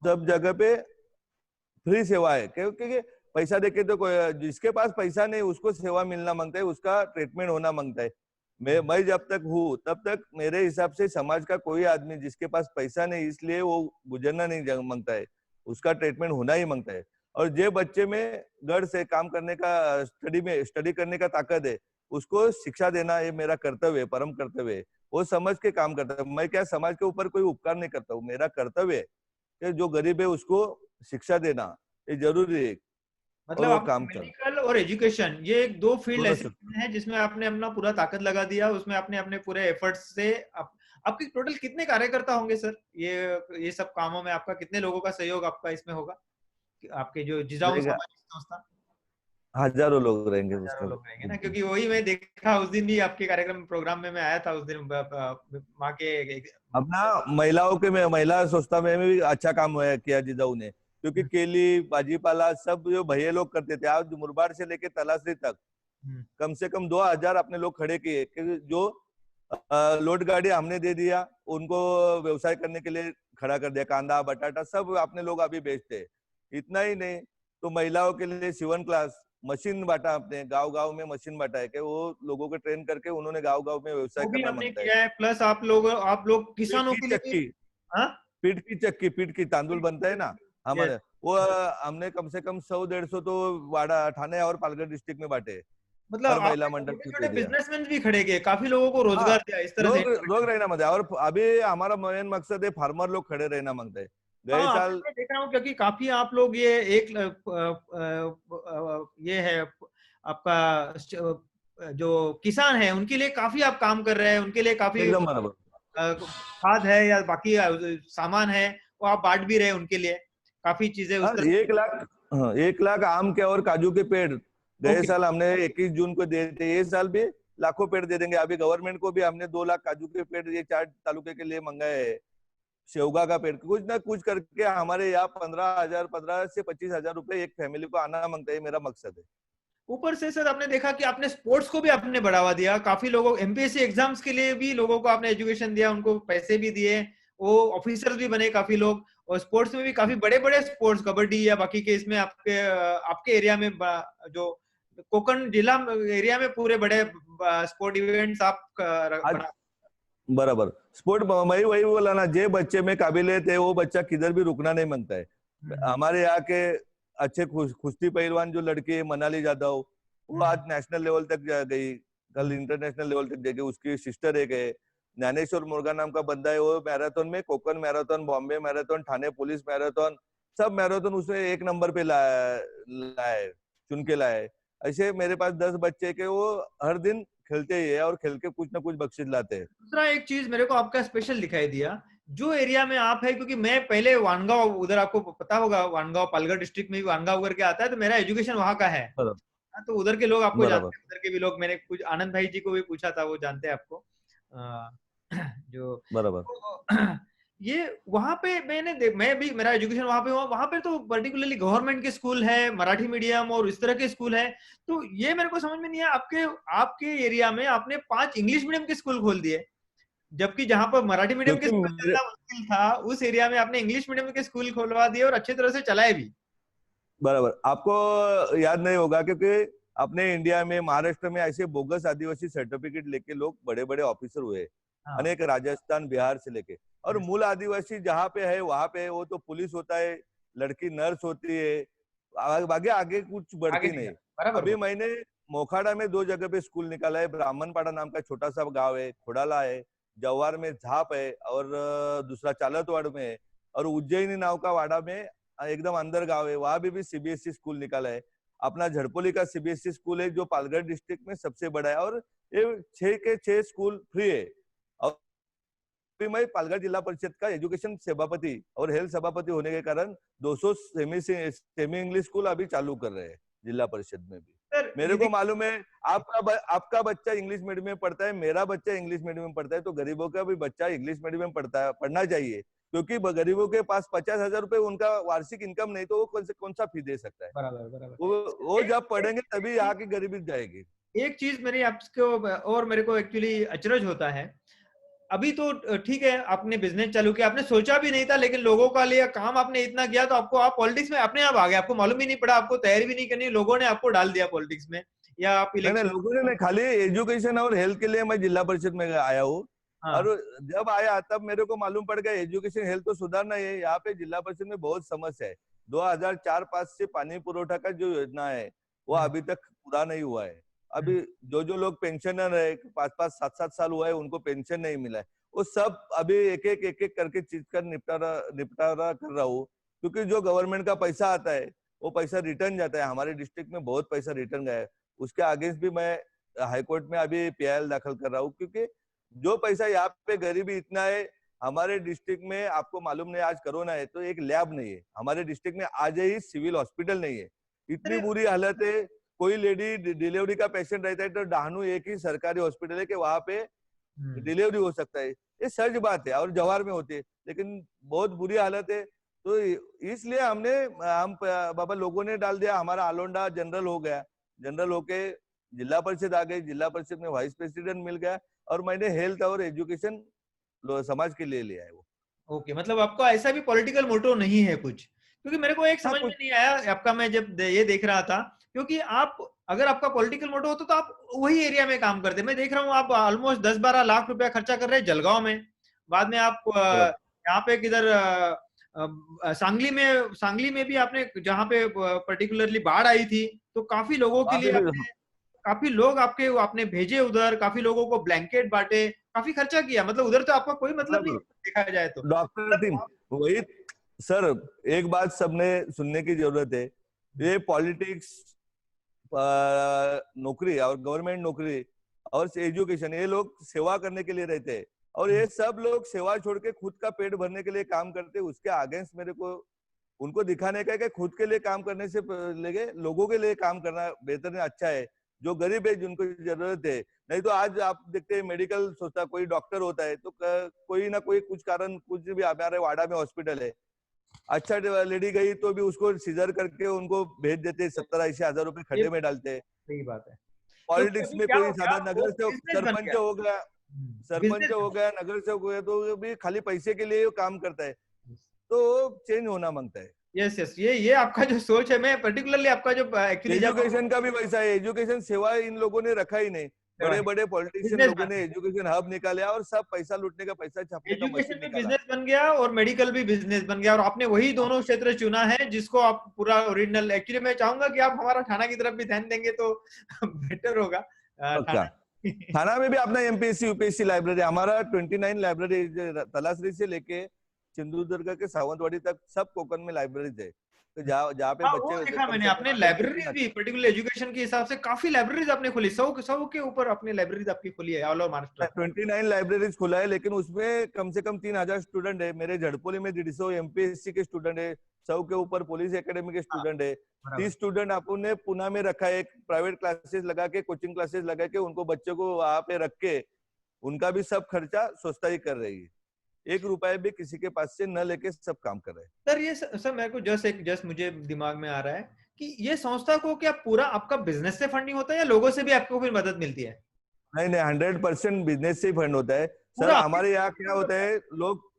सब जगह पे फ्री सेवा है। क्योंकि पैसा देके तो जिसके पास पैसा नहीं उसको सेवा मिलना मांगता है, उसका ट्रीटमेंट होना मांगता है। मैं जब तक हूँ तब तक मेरे हिसाब से समाज का कोई आदमी जिसके पास पैसा नहीं इसलिए वो गुजरना नहीं मांगता है, उसका ट्रीटमेंट होना ही मांगता है। और जे बच्चे में गढ़ से काम करने का, स्टडी करने का ताकत है, उसको शिक्षा देना ये मेरा कर्तव्य है, परम कर्तव्य है। वो समझ के काम करता है। मैं क्या समाज के ऊपर कोई उपकार नहीं करता हूँ, मेरा कर्तव्य है कि जो गरीब है उसको शिक्षा देना ये जरूरी है। और मतलब वो आपका काम कर मेडिकल और एजुकेशन, ये एक दो फील्ड दोनों ऐसे सब। हैं जिसमें आपने अपना पूरा ताकत लगा दिया, उसमें आपने अपने पूरे एफर्ट्स से आपके टोटल कितने कार्यकर्ता होंगे सर? ये सब कामों में आपका कितने लोगों का सहयोग आपका इसमें होगा, आपके जो जिजाऊ नहीं, सामाजिक संस्था? हजारों लोग रहेंगे हजारों उसमें, लोग रहेंगे ना, बिल्कुल। क्योंकि वही मैं देखा उस दिन भी आपके कार्यक्रम प्रोग्राम में मैं आया था उस दिन माँ के अपना महिलाओं के में, महिला स्वच्छता में भी अच्छा काम किया जिजाऊ ने, क्योंकि हम्म, केली भाजीपाला सब जो भैया लोग करते थे, आज मुरबाड से लेके तलासरी तक हम्म। कम से कम 2000 अपने लोग खड़े किए कि जो लोड गाड़ी हमने दे दिया उनको, व्यवसाय करने के लिए खड़ा कर दिया, कांदा बटाटा सब अपने लोग अभी बेचते हैं। इतना ही नहीं, तो महिलाओं के लिए सिवन क्लास मशीन बांटा, अपने गांव गांव में मशीन बांटा है कि वो लोगों को ट्रेन करके उन्होंने गांव गांव में व्यवसाय वो भी करना हमने मांगता है। किया है, प्लस आप लोग पीठ किसानों की के लिए भी। चक्की, हाँ। पीठ की तांदुल बनता है ना यस। हमारे, वो हमने कम से कम 100-150 तो वाड़ा ठाणे और पालघर डिस्ट्रिक्ट में बांटे, मतलब हर महिला आपने मंडल छोटे को दे छोटे दिया। बिजनेसमैन भी खड़े किए, काफी लोगों को हाँ, रोजगार दिया इस तरह से। लोग लोग रहना मांगते हैं, और अभी हमारा मेन मकसद है फार्मर लोग खड़े रहना मांगते हैं। गए हाँ, साल मैं देख रहा हूँ क्योंकि काफी आप लोग ये एक ये है आपका जो किसान है उनके लिए काफी आप काम कर रहे हैं, उनके लिए काफी एकदम बराबर। खाद है या बाकी सामान है वो आप बांट भी रहे हैं उनके लिए, काफी चीजें उस हाँ, तरह। 1 लाख, हाँ 1 लाख आम के और काजू के पेड़ गए ओके। साल हमने 21 जून को दिए थे, ये साल भी लाखों पेड़ दे देंगे। अभी गवर्नमेंट को भी हमने 2 लाख काजू के पेड़ ये 4 तालुके के लिए मंगाए है। शेवगा का पेड़, कुछ ना कुछ करके हमारे यहाँ 15,000, 15 से 25 हजार रुपए एक फैमिली को आना मांगता है, मेरा मकसद है। ऊपर से सर आपने देखा कि आपने स्पोर्ट्स को भी आपने बढ़ावा दिया, काफी लोगों एमपीएससी एग्जाम्स के लिए भी लोगों को आपने एजुकेशन दिया, उनको पैसे भी दिए, वो ऑफिसर्स भी बने काफी लोग। और स्पोर्ट्स में भी काफी बड़े बड़े स्पोर्ट्स, कबड्डी या बाकी के इसमें आपके आपके एरिया में जो कोकण जिला एरिया में पूरे बड़े स्पोर्ट इवेंट्स आप आज बना। बराबर स्पोर्ट, मैं वही बोला ना, जे बच्चे में काबिलियत है वो बच्चा किधर भी रुकना नहीं मांगता है। हम्म, हमारे यहाँ के अच्छे कुश्ती पहलवान जो लड़की है मनाली जाधव, वो हम्म, आज नेशनल लेवल तक जा गई, कल हम्म। इंटरनेशनल लेवल तक जाएगी। उसकी सिस्टर एक है, ज्ञानेश्वर मुर्गा नाम का बंदा है, वो मैराथन में Konkan marathon, Bombay marathon, Thane police marathon, सब मैराथन उसने 1 नंबर पे लाए, चुन के लाए। ऐसे मेरे पास 10 बच्चे के वो हर दिन खेलते ही है और खेल के कुछ ना कुछ बख्शिश लाते हैं। दूसरा एक चीज मेरे को आपका स्पेशल दिखाई दिया, जो एरिया में आप है, क्योंकि मैं पहले वानगांव, उधर आपको पता होगा वानगांव पालघर डिस्ट्रिक्ट में भी वानगांव करके आता है, तो मेरा एजुकेशन वहां का है। बराबर। हाँ, तो उधर के लोग आपको बराबर। जानते हैं, उधर के भी लोग, मैंने कुछ आनंद भाई जी को भी पूछा था, वो जानते हैं आपको। जो बराबर। तो, ये वहां पे मैं भी मेरा एजुकेशन वहां पे हुआ, वहां पे तो पर्टिकुलरली गवर्नमेंट के स्कूल है, मराठी मीडियम और इस तरह के स्कूल है। तो ये मेरे को समझ में नहीं है, आपके आपके एरिया में आपने 5 इंग्लिश मीडियम के स्कूल खोल दिए, जबकि जहां पर मराठी मीडियम के क्योंकि स्कूल मेरे, चलना मुश्किल था, उस एरिया में आपने इंग्लिश मीडियम के स्कूल खुलवा दिए और अच्छे तरह से चलाए भी। बराबर आपको याद नहीं होगा, क्योंकि अपने इंडिया में महाराष्ट्र में ऐसे बोगस आदिवासी सर्टिफिकेट लेके लोग बड़े बड़े ऑफिसर हुए, हाँ। अनेक राजस्थान बिहार से लेके। और यस। मूल आदिवासी जहाँ पे है वहां पे वो तो पुलिस होता है, लड़की नर्स होती है, आगे आगे कुछ आगे बढ़ती नहीं नहीं। जाता, बराबर अभी बोल। मैंने मोखाड़ा में 2 जगह पे स्कूल निकाला है, ब्राह्मणपाड़ा नाम का छोटा सा गांव है, खोडाला है, जवार में झाप है, और दूसरा चालतवाड़ में है, और उज्जैनी नाव का वाड़ा में एकदम अंदर गांव है, वहां भी सीबीएसई स्कूल निकाला है। अपना झड़पोली का सीबीएसई स्कूल है जो पालघर डिस्ट्रिक्ट में सबसे बड़ा है, और ये 6 के 6 स्कूल फ्री है। और अभी मैं पालघर जिला परिषद का एजुकेशन सभापति और हेल्थ सभापति होने के कारण 200 सेमी इंग्लिश स्कूल अभी चालू कर रहे हैं जिला परिषद में भी। सर मेरे ये को देखिए, मालूम है आपका बच्चा इंग्लिश मीडियम में पढ़ता है, मेरा बच्चा इंग्लिश मीडियम में पढ़ता है, तो गरीबों का भी बच्चा इंग्लिश मीडियम में पढ़ना चाहिए, क्योंकि गरीबों के पास 50,000 रुपए उनका वार्षिक इनकम नहीं, तो वो कौन सा फी दे सकता है। बराबर बराबर। वो एक जब पढ़ेंगे एक तभी यहाँ की गरीबी जाएगी। एक चीज मेरी आपको, और मेरे को एक्चुअली अचरज होता है, अभी तो ठीक है आपने बिजनेस चालू किया, आपने सोचा भी नहीं था, लेकिन लोगों का लिए काम आपने इतना किया, तो आपको आप पॉलिटिक्स में अपने आप आ गए, आपको मालूम ही नहीं पड़ा, आपको तैयारी भी नहीं करनी, लोगों ने आपको डाल दिया पॉलिटिक्स में, या आप नहीं नहीं, इलेक्शन। लोगों ने नहीं, खाली एजुकेशन और हेल्थ के लिए मैं जिला परिषद में आया हूँ। और हाँ। जब आया तब मेरे को मालूम पड़ गया एजुकेशन हेल्थ तो सुधारना है, यहाँ पे जिला परिषद में बहुत समस्या है। 2004-5 से पानी पुरोठा का जो योजना है वो हम्म, अभी तक पूरा नहीं हुआ है। हम्म। अभी जो लोग पेंशनर है, 5-5 7-7 साल हुआ है, उनको पेंशन नहीं मिला है। वो सब अभी एक एक करके चीज का निपटारा कर रहा हूँ, क्योंकि जो गवर्नमेंट का पैसा आता है वो पैसा रिटर्न जाता है। हमारे डिस्ट्रिक्ट में बहुत पैसा रिटर्न गया है, उसके अगेंस्ट भी मैं हाईकोर्ट में अभी पीआईएल दाखिल कर रहा हूँ, क्योंकि जो पैसा यहाँ पे गरीबी इतना है। हमारे डिस्ट्रिक्ट में आपको मालूम नहीं, आज कोरोना है तो एक लैब नहीं है हमारे डिस्ट्रिक्ट में, आज ही सिविल हॉस्पिटल नहीं है, इतनी अरे बुरी हालत है। कोई लेडी डिलीवरी का पेशेंट रहता है तो डहाणू एक ही सरकारी हॉस्पिटल है कि वहां पे डिलीवरी हो सकता है, ये सच बात है, और जवाहर में होती है, लेकिन बहुत बुरी हालत है। तो इसलिए हम बाबा लोगों ने डाल दिया, हमारा आलोंडा जनरल हो गया, जनरल होके जिला परिषद आ गई, जिला परिषद में वाइस प्रेसिडेंट मिल गया, और मैंने हेल्थ और एजुकेशन समाज के लिए लिया है वो। ओके, मतलब आपका ऐसा भी पॉलिटिकल मोटिव नहीं है कुछ? क्योंकि मेरे को एक हाँ समझ में कुछ। नहीं आया आपका, मैं जब ये देख रहा था, क्योंकि आप अगर आपका पॉलिटिकल मोटिव होता तो आप वही एरिया में काम करते। मैं देख रहा हूँ आप ऑलमोस्ट 10-12 लाख रुपया खर्चा कर रहे हैं जलगांव में, बाद में आप बराबर। यहाँ पे किधर सांगली में भी आपने, जहाँ पे पर्टिकुलरली बाढ़ आई थी, तो काफी लोगों के वहां लिए पे आपने, काफी लोग आपके आपने भेजे उधर, काफी लोगों को ब्लैंकेट बांटे, काफी खर्चा किया, मतलब उधर तो आपका कोई मतलब नहीं बराबर देखा जाए तो। डॉक्टर टीम मतलब वही। सर एक बात सबने सुनने की जरूरत है, ये पॉलिटिक्स, नौकरी और गवर्नमेंट नौकरी और एजुकेशन, ये लोग सेवा करने के लिए रहते हैं, और ये सब लोग सेवा छोड़ के खुद का पेट भरने के लिए काम करते हैं। उसके अगेंस्ट मेरे को उनको दिखाने का है कि खुद के लिए काम करने से लेके लोगों के लिए काम करना बेहतर है, अच्छा है, जो गरीब है जिनको जरूरत है। नहीं तो आज आप देखते हैं मेडिकल सोचता, कोई डॉक्टर होता है तो कोई ना कोई कुछ कारण, कुछ भी, हमारे वाड़ा में हॉस्पिटल है, अच्छा लेडी गई तो भी उसको सीजर करके उनको भेज देते, 70-80 हजार रुपए ये खड्डे में डालते हैं। सही बात है, क्योंकि पॉलिटिक्स अभी में क्या कोई हो गया, सादा वो नगर सेवक, बिजनेस बन सरपंच गया। हो गया, सरपंच बिजनेस हो गया, नगर सेवक हो गया, तो भी खाली पैसे के लिए काम करता है, तो चेंज होना मांगता है। यस यस, ये आपका जो सोच है, मैं पर्टिकुलरली आपका जो एक्चुअली जब एजुकेशन का भी वैसा है, एजुकेशन सेवा इन लोगों ने रखा ही नहीं। बड़े बड़े पॉलिटिशियन बिजनेस लोगों बन ने गया, एजुकेशन हब निकाला और सब पैसा लूटने का, पैसा छापने का एजुकेशन मशीन भी निकाला। बिजनेस बन गया और मेडिकल भी बिजनेस बन गया, और आपने वही अब दोनों क्षेत्र चुना है जिसको आप पूरा ओरिजिनल, एक्चुअली मैं चाहूंगा कि आप हमारा थाना की तरफ भी ध्यान देंगे तो बेटर होगा। पक्का। थाना थाना में भी अपना एमपीएससी यूपीएससी लाइब्रेरी, हमारा 29 लाइब्रेरी, तलासरी से लेके सिंधुदुर्ग के सावंतवाड़ी तक सब कोकण में लाइब्रेरीज है, तो जहाँ जहाँ पे हाँ, वो बच्चे देखा कम मैंने, से कम आपने आकर लाइब्रेरीज सीखना भी चाहिए। पर्टिकुलर एजुकेशन के हिसाब से काफी लाइब्रेरीज आपने खोली, 100 के ऊपर आपने लाइब्रेरीज आपकी खोली है ऑल ओवर महाराष्ट्र। 29 लाइब्रेरीज खुला है, लेकिन उसमें कम से कम 3,000 स्टूडेंट है। मेरे झड़पोली में 150 एमपीएससी के स्टूडेंट है, 100 के ऊपर पुलिस एकेडमी के हाँ, स्टूडेंट है, बराबर। 30 स्टूडेंट अपन ने पुणे में रखा है, एक प्राइवेट क्लासेस लगा के, कोचिंग क्लासेस लगा के, उनको बच्चों को वहां पे रख के उनका भी सब खर्चा संस्था ही कर रही है, 1 रुपया भी किसी के पास से न लेके सब काम कर रहे हैं। सर ये सर मेरे को जस्ट मुझे दिमाग में आ रहा है कि ये संस्था को क्या पूरा आपका बिजनेस से फंडिंग होता है या लोगों से भी आपको भी मदद मिलती है? नहीं नहीं, 100% बिजनेस से ही फंड होता है। सर पूरा आपके हमारे यहाँ क्या फंड होता होता है? है, लोग,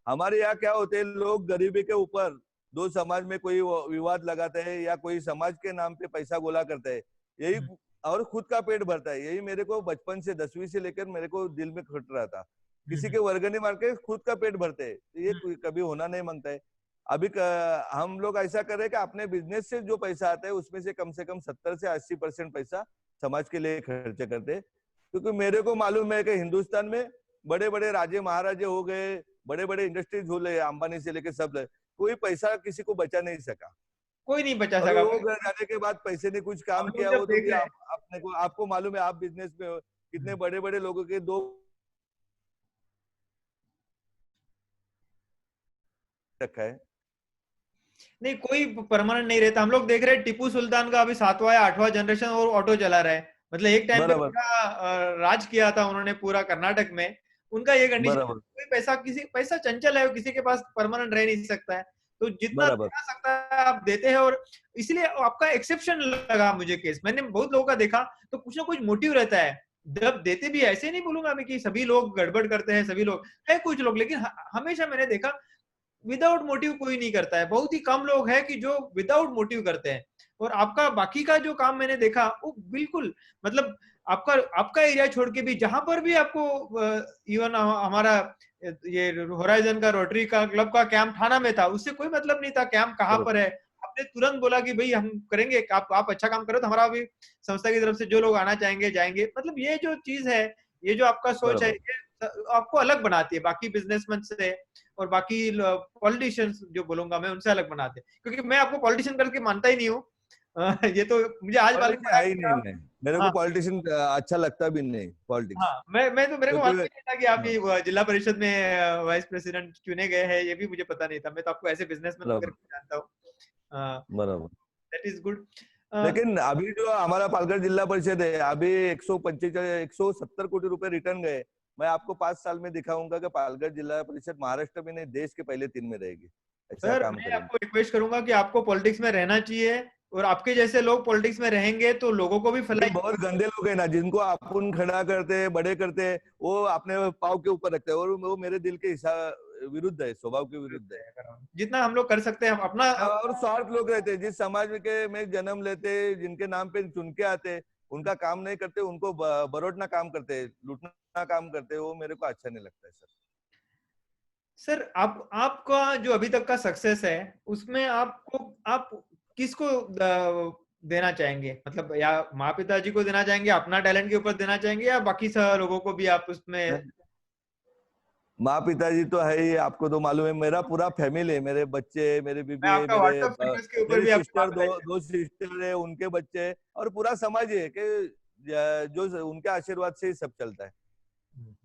हमारे यहाँ क्या होते हैं, लोग गरीबी के ऊपर दो समाज में कोई विवाद लगाते हैं या कोई समाज के नाम पे पैसा गोला करते हैं, यही, और खुद का पेट भरता है। यही मेरे को बचपन से 10वीं से लेकर मेरे को दिल में खट रहा था, किसी के वर्गनी मार के खुद का पेट भरते हैं, तो ये कभी होना नहीं मांगता है। अभी हम लोग ऐसा कर रहे हैं कि अपने बिजनेस से जो पैसा आता है उसमें से कम 70 से 80% पैसा समाज के लिए खर्च करते हैं, क्योंकि मेरे को मालूम है कि हिंदुस्तान में बड़े बड़े राजे महाराजे हो गए, बड़े बड़े इंडस्ट्रीज हो गए, अंबानी से लेके सब लोग, कोई पैसा किसी को बचा नहीं सका, कोई नहीं बचा और सका। वो घर जाने के बाद पैसे ने कुछ हम काम लोग किया, जब वो तो देख भी रहे हैं, अपने को, आपको मालूम है, आप बिजनेस में हो, कितने बड़े बड़े लोगों के दो रखा है। नहीं कोई परमानेंट नहीं रहता। हम लोग देख रहे हैं टीपू सुल्तान का अभी 7वां या 8वां जनरेशन और ऑटो चला रहा है, मतलब एक टाइम पे बराबर पूरा राज किया था उन्होंने पूरा कर्नाटक में। उनका ये कंडीशन, बराबर कोई पैसा, किसी पैसा चंचल है, किसी के पास परमानेंट रह नहीं सकता है, तो जितना बराबर दे सकता है आप देते हैं। और इसलिए आपका एक्सेप्शन लगा मुझे केस, मैंने बहुत लोगों का देखा, तो कुछ ना कुछ मोटिव रहता है जब देते भी। ऐसे नहीं बोलूंगा मैं कि सभी लोग गड़बड़ करते हैं, सभी लोग है, कुछ लोग, लेकिन हमेशा मैंने देखा विदाउट मोटिव कोई नहीं करता है, बहुत ही कम लोग हैं कि जो विदाउट मोटिव करते हैं। और आपका बाकी का जो काम मैंने देखा वो बिल्कुल, मतलब आपका आपका एरिया छोड़ के भी जहां पर भी आपको, इवन हमारा ये होराइजन का रोटरी का क्लब का कैंप थाना में था, उससे कोई मतलब नहीं था कैंप कहाँ पर है, आपने तुरंत बोला कि भाई हम करेंगे, आप अच्छा काम करो तो हमारा भी संस्था की तरफ से जो लोग आना चाहेंगे जाएंगे। मतलब ये जो चीज है, ये जो आपका सोच है, बराबर ये आपको अलग बनाती है बाकी बिजनेसमैन से और बाकी पॉलिटिशियंस जो बोलूंगा मैं उनसे अलग बनाते हैं, क्योंकि मैं आपको पॉलिटिशियन करके मानता ही नहीं हूँ। ये तो मुझे आज मालूम पॉलिटिशियन पड़ा है ही कि नहीं, आप, मैं, मेरे को हाँ पॉलिटिशियन अच्छा लगता भी नहीं हाँ, पॉलिटिक्स, मैं तो, मेरे को मालूम क्योंकि ही नहीं था कि आप ये जिला परिषद में वाइस प्रेसिडेंट चुने गए हैं, ये भी मुझे पता नहीं था। मैं तो आपको ऐसे बिजनेसमैन बराबर करके जानता हूँ। बराबर। That is good. लेकिन अभी जो हमारा पालघर जिला परिषद है, अभी 170 कोटी रुपए रिटर्न गए। मैं आपको 5 साल में दिखाऊंगा कि पालघर जिला परिषद महाराष्ट्र में नहीं, देश के पहले 3 में रहेगी। ऐसा सर काम मैं करेंगे। आपको रिक्वेस्ट करूंगा कि आपको पॉलिटिक्स में रहना चाहिए, और आपके जैसे लोग पॉलिटिक्स में रहेंगे तो लोगों को भी लेकिन फैलाइए। बहुत गंदे लोग हैं ना, जिनको अपन खड़ा करते हैं, बड़े करते हैं, वो अपने पाव के ऊपर रखते हैं, और वो मेरे दिल के विरुद्ध है, स्वभाव के विरुद्ध है। जितना हम लोग कर सकते हैं हम अपना। और स्वार्थ लोग रहते हैं, जिस समाज के में जन्म लेते, जिनके नाम पे चुन के आते, उनका काम नहीं करते, उनको बरोटना काम करते, लूटना काम करते, वो मेरे को अच्छा नहीं लगता है सर। सर आपका जो अभी तक का सक्सेस है, उसमें आप किसको देना चाहेंगे? मतलब या माँ पिताजी को देना चाहेंगे, अपना टैलेंट के ऊपर देना चाहेंगे, या बाकी सब लोगों को भी आप उसमें? माँ पिताजी तो है ही, आपको तो मालूम है, मेरा पूरा फैमिली है, मेरे बच्चे, मेरी मैं बीबी, आपका व्हाट्सएप स्टेटस के ऊपर मेरी भी आपकी माँ सिस्टर, दो पिताजी दो सिस्टर है, उनके बच्चे, और पूरा समाज है कि जो उनके आशीर्वाद से ही सब चलता है। हैं।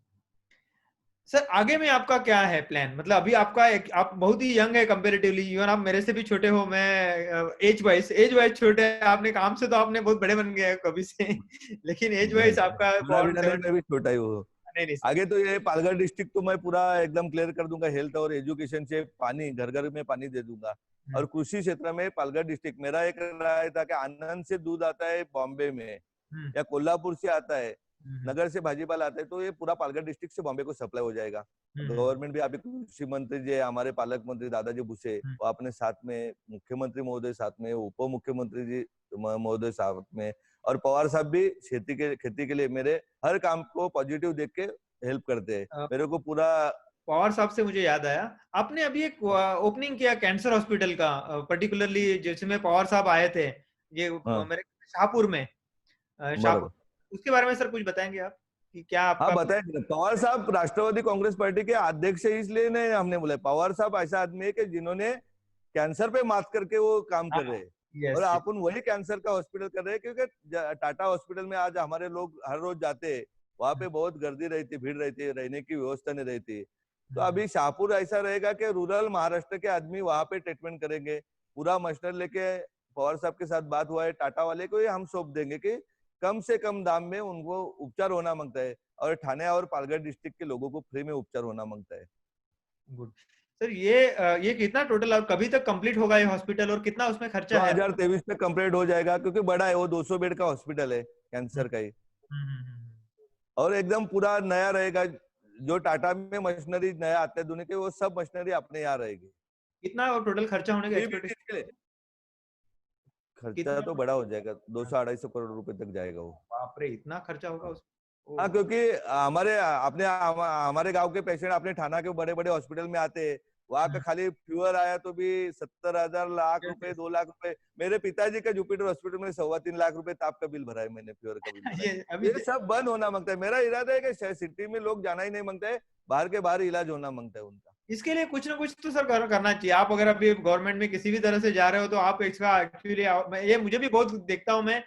सर आगे में आपका क्या है प्लान? मतलब अभी आपका आप बहुत ही यंग है कंपेरेटिवली, इवन आप मेरे से भी छोटे हो। मैं एज वाइज छोटे हैं, आपने काम से तो आपने बहुत बड़े बन गए हैं कभी से लेकिन एज नहीं, वाइज आपका अभी बहुत नहीं, मैं भी छोटा ही हूँ। नहीं नहीं सर। आगे तो ये पालघर डिस्ट्रिक्ट तो मैं पूरा एकदम क्लियर कर दूंगा, हेल्थ और एजुकेशन से, पानी घर घर में पानी दे दूंगा। और कृषि क्षेत्र में पालघर डिस्ट्रिक्ट, मेरा एक राय था कि आनंद से दूध आता है बॉम्बे में, हम्म, या कोल्हापुर से आता है, हम्म, नगर से भाजीपाला आता है, तो ये पूरा पालघर डिस्ट्रिक्ट से बॉम्बे को सप्लाई हो जाएगा। हम्म, गवर्नमेंट भी, अभी कृषि मंत्री जी हमारे पालक मंत्री दादाजी भुसे, हम्म, वो अपने साथ में, मुख्यमंत्री महोदय साथ में, उप मुख्यमंत्री जी महोदय साथ में, और पवार साहब भी खेती के लिए मेरे हर काम को पॉजिटिव देख के हेल्प करते हैं हम्म। मेरे को पूरा। पवार साहब से मुझे याद आया, आपने अभी एक ओपनिंग किया कैंसर हॉस्पिटल का, पर्टिकुलरली जिसमें पवार साहब आए थे, ये हाँ, मेरे शाहपुर में, शाहपुर। बराबर। उसके बारे में सर कुछ बताएंगे आप कि क्या हाँ आपका? बताए, पवार साहब राष्ट्रवादी कांग्रेस पार्टी के अध्यक्ष है, इसलिए नहीं हमने बोला। पवार साहब ऐसा आदमी है कि जिन्होंने कैंसर पे मात करके वो काम कर हाँ, रहे हैं, और यस। अपन वही कैंसर का हॉस्पिटल कर रहे हैं, क्योंकि टाटा हॉस्पिटल में आज हमारे लोग हर रोज जाते हैं, वहां पे बहुत गर्दी रहती, भीड़ रहती है, रहने की व्यवस्था नहीं रहती। तो अभी शाहपुर ऐसा रहेगा कि रूरल महाराष्ट्र के आदमी वहां पे ट्रीटमेंट करेंगे, पूरा मशीनर लेके। पवार साहब के साथ बात हुआ है, टाटा वाले को ये हम सौंप देंगे कि कम से कम दाम में उनको उपचार होना मांगता है, और ठाणे और पालघर डिस्ट्रिक्ट के लोगों को फ्री में उपचार होना मांगता है। गुड। सर ये कितना टोटल और कभी तक कंप्लीट होगा ये हॉस्पिटल, और कितना उसमें खर्चा है? 2023 तक कंप्लीट हो जाएगा, क्योंकि बड़ा है वो, 200 बेड का हॉस्पिटल है हम्म, कैंसर का ही, हम्म, हम्म। और एकदम पूरा नया रहेगा। जो टाटा में मशीनरी नया आता है दुनिया के, वो सब मशीनरी अपने यहाँ रहेगी। कितना और टोटल खर्चा होने का कोई भी चीज एक्सपेक्टेशन? के लिए खर्चा कितना? तो बड़ा हो जाएगा, 200-250 करोड़ रुपए तक जाएगा वो। बाप रे, इतना खर्चा होगा उस? ओ। हाँ, क्योंकि हमारे गांव के पेशेंट अपने थाना के बड़े बड़े हॉस्पिटल में आते हैं, वहां का खाली फीवर आया तो भी 70,000 लाख यस, रुपए, यस। 2 लाख रुपए। मेरे पिताजी का जुपिटर हॉस्पिटल में 3.25 लाख रुपए ताप का बिल भरा है मैंने, फीवर का बिल भरा ये है। अभी ये सब बंद होना मांगता है। मेरा इरादा है कि सिटी में लोग जाना ही नहीं मांगता है, बाहर के बाहर इलाज होना मांगता है उनका। इसके लिए कुछ ना कुछ तो सर करना चाहिए। आप अगर अभी गवर्नमेंट में किसी भी तरह से जा रहे हो तो आप इसका एक्चुअली, ये मुझे भी बहुत देखता हूँ मैं,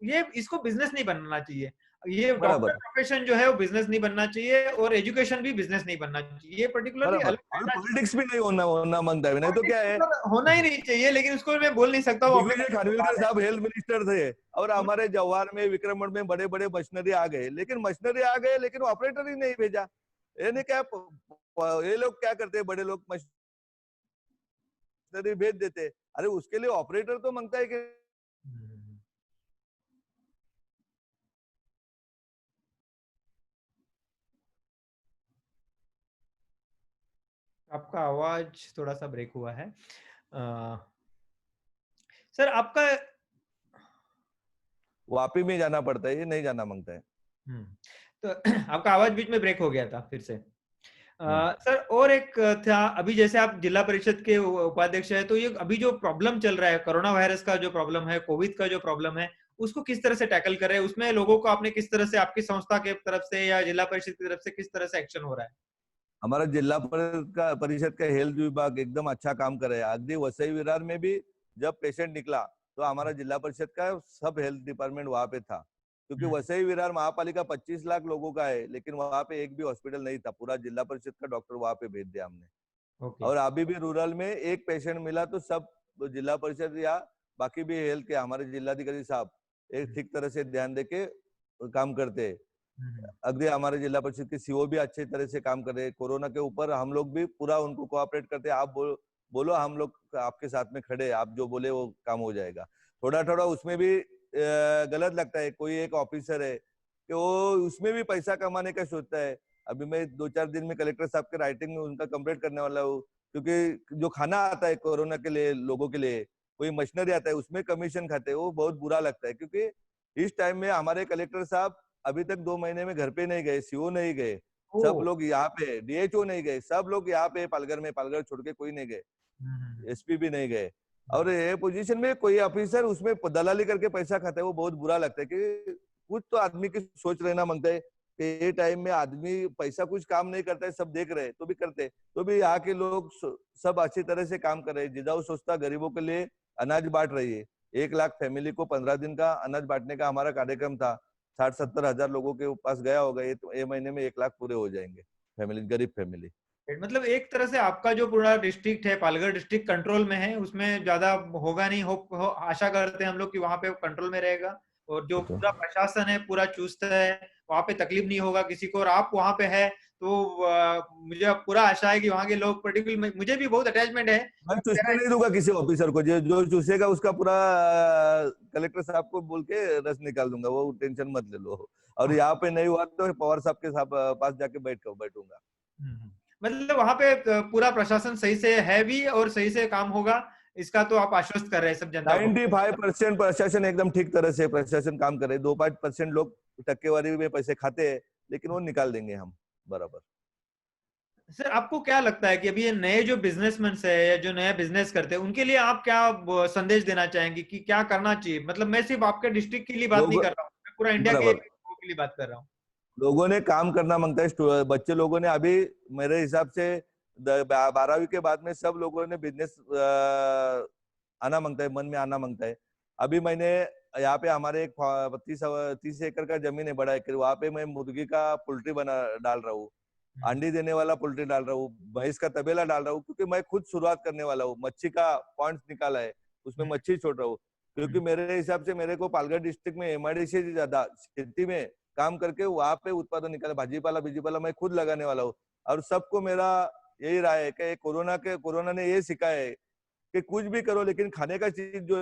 ये इसको बिजनेस नहीं बनना चाहिए। ये डॉक्टर बराबर, प्रोफेशन जो है वो बिजनेस नहीं बनना चाहिए, और एजुकेशन भी बिजनेस नहीं बनना चाहिए, ये पर्टिकुलरली बराबर। अलग और रहना चाहिए। पॉलिटिक्स भी नहीं होना होना मांगता है, नहीं तो क्या पॉलिटिक्स है। तो सर होना ही नहीं चाहिए, लेकिन उसको मैं बोल नहीं सकता, वो अपने दिग्विजय टाइम की खानविलकर बात साहब हेल्थ मिनिस्टर थे, और है। हमारे जवाहर में, विक्रमगढ़ में बड़े बड़े मशीनरी आ गए, लेकिन मशीनरी आ गए लेकिन ऑपरेटर ही नहीं भेजा। ये नहीं क्या, ये लोग क्या करते हैं, बड़े लोग मशीनरी भेज देते, अरे उसके लिए ऑपरेटर तो मांगता है कि। आपका आवाज थोड़ा सा ब्रेक हुआ है। सर आपका। वापी में जाना पड़ता है, ये नहीं जाना मांगता है। तो आपका आवाज बीच में ब्रेक हो गया था फिर से। हम्म। सर और एक था, अभी जैसे आप जिला परिषद के उपाध्यक्ष है, तो ये अभी जो प्रॉब्लम चल रहा है, कोरोना वायरस का जो प्रॉब्लम है, कोविड का जो प्रॉब्लम है, उसको किस तरह से टैकल कर रहे हैं? उसमें लोगों को आपने किस तरह से, आपकी संस्था के तरफ से या जिला परिषद की तरफ से किस तरह से एक्शन हो रहा है? हमारा जिला परिषद का हेल्थ विभाग एकदम अच्छा काम कर रहा है। अगदी वसई विरार में भी जब पेशेंट निकला, तो हमारा जिला परिषद का सब हेल्थ डिपार्टमेंट वहां पे था, क्योंकि हम्म, वसई विरार महापालिका 25 लाख लोगों का है, लेकिन वहां पे एक भी हॉस्पिटल नहीं था। पूरा जिला परिषद का डॉक्टर वहां पे भेज दिया हमने। ओके। और अभी भी रूरल में एक पेशेंट मिला तो सब जिला परिषद या बाकी भी हेल्थ के हमारे जिलाधिकारी साहब एक ठीक तरह से ध्यान देके काम करते हैं। अगले हमारे जिला परिषद के सीओ भी अच्छे तरह से काम कर रहे हैं। कोरोना के ऊपर हम लोग भी पूरा उनको कोऑपरेट करते हैं। आप बोलो हम लोग आपके साथ में खड़े हैं, आप जो बोले वो काम हो जाएगा। थोड़ा थोड़ा उसमें भी गलत लगता है, कोई एक ऑफिसर है कि वो उसमें भी पैसा कमाने का सोचता है। अभी मैं 2-4 दिन में कलेक्टर साहब के राइटिंग में उनका कंप्लेंट करने वाला हूँ, क्योंकि जो खाना आता है कोरोना के लिए लोगों के लिए, कोई मशीनरी आता है उसमें कमीशन खाते हैं, वो बहुत बुरा लगता है। क्योंकि इस टाइम में हमारे कलेक्टर साहब अभी तक 2 महीने में घर पे नहीं गए, सीओ नहीं गए, ओ। सब लोग यहाँ पे, डीएचओ नहीं गए, सब लोग यहाँ पे पालघर में, पालघर छोड़ के कोई नहीं गए, एसपी भी नहीं गए। और ये पोजीशन में कोई ऑफिसर उसमें दलाली करके पैसा खाता है, वो बहुत बुरा लगता है। कि कुछ तो आदमी की सोच रहना मांगता है कि ये टाइम में आदमी पैसा कुछ काम नहीं करता है, सब देख रहे हैं तो भी करते, तो भी यहाँ के लोग सब अच्छी तरह से काम कर रहे हैं। जिजाऊ संस्था गरीबों के लिए अनाज बांट रही है। 1 लाख फैमिली को 15 दिन का अनाज बांटने का हमारा कार्यक्रम था। 60-70 हजार लोगों के पास गया होगा, ये महीने में 1 लाख पूरे हो जाएंगे फैमिली, गरीब फैमिली। मतलब एक तरह से आपका जो पूरा डिस्ट्रिक्ट है, पालघर डिस्ट्रिक्ट कंट्रोल में है, उसमें ज्यादा होगा नहीं, आशा करते हैं हम लोग कि वहां पे कंट्रोल में रहेगा। और जो तो पूरा प्रशासन है पूरा चुस्त है, वहां पे तकलीफ नहीं होगा किसी को। और आप वहां पे है तो मुझे पूरा आशा है कि वहां के लोग, पर्टिकुलर मुझे भी बहुत अटैचमेंट है। मैं चूसने मेरा नहीं दूंगा किसी ऑफिसर को, जो चूसेगा उसका पूरा कलेक्टर साहब को बोल के रस निकाल दूंगा, वो टेंशन मत ले लो। और यहाँ पे नहीं हुआ तो पवार साहब के पास जाके बैठूंगा। मतलब वहां पे पूरा प्रशासन सही से है भी और सही से काम होगा, इसका तो आप आश्वस्त कर रहे हैं सब जनता को। 95% प्रशासन एकदम ठीक तरह से प्रशासन काम करे। 2-5% लोग टक्केवारी में पैसे खाते हैं, लेकिन वो निकाल देंगे हम बराबर। सर आपको क्या लगता है कि अभी ये नए जो बिजनेसमैन है या जो नया बिजनेस करते हैं, उनके लिए आप क्या संदेश देना चाहेंगे कि क्या करना चाहिए? मतलब मैं सिर्फ आपके डिस्ट्रिक्ट के लिए बात नहीं लोग कर रहा हूँ, मैं पूरा इंडिया के बराबर, लोगों के लिए बात कर रहा हूँ। लोगों ने काम करना मांगता है। बच्चे लोगों ने अभी मेरे हिसाब से 12वीं के बाद में सब लोगों ने बिजनेस आना मांगता है, मन में आना मांगता है। अभी मैंने यहाँ पे हमारे एक 30 एकड़ का जमीन है, बड़ा एकड़, वहां पे मैं मुर्गी का पोल्ट्री डाल रहा हूँ, अंडी देने वाला पोल्ट्री डाल रहा हूँ, भैंस का तबेला डाल रहा हूँ। क्योंकि मैं खुद शुरुआत करने वाला हूँ, मच्छी का पॉइंट निकाला है, उसमें मच्छी छोड़ रहा हूँ। क्योंकि मेरे हिसाब से मेरे को पालघर डिस्ट्रिक्ट में एमआईडीसी से ज्यादा खेती में काम करके वहां पे उत्पादन निकाला, भाजीपाला बीजीपाला मैं खुद लगाने वाला हूँ। और सबको मेरा यही राय है कि कोरोना ने ये सिखाया है कि कुछ भी करो, लेकिन खाने का चीज जो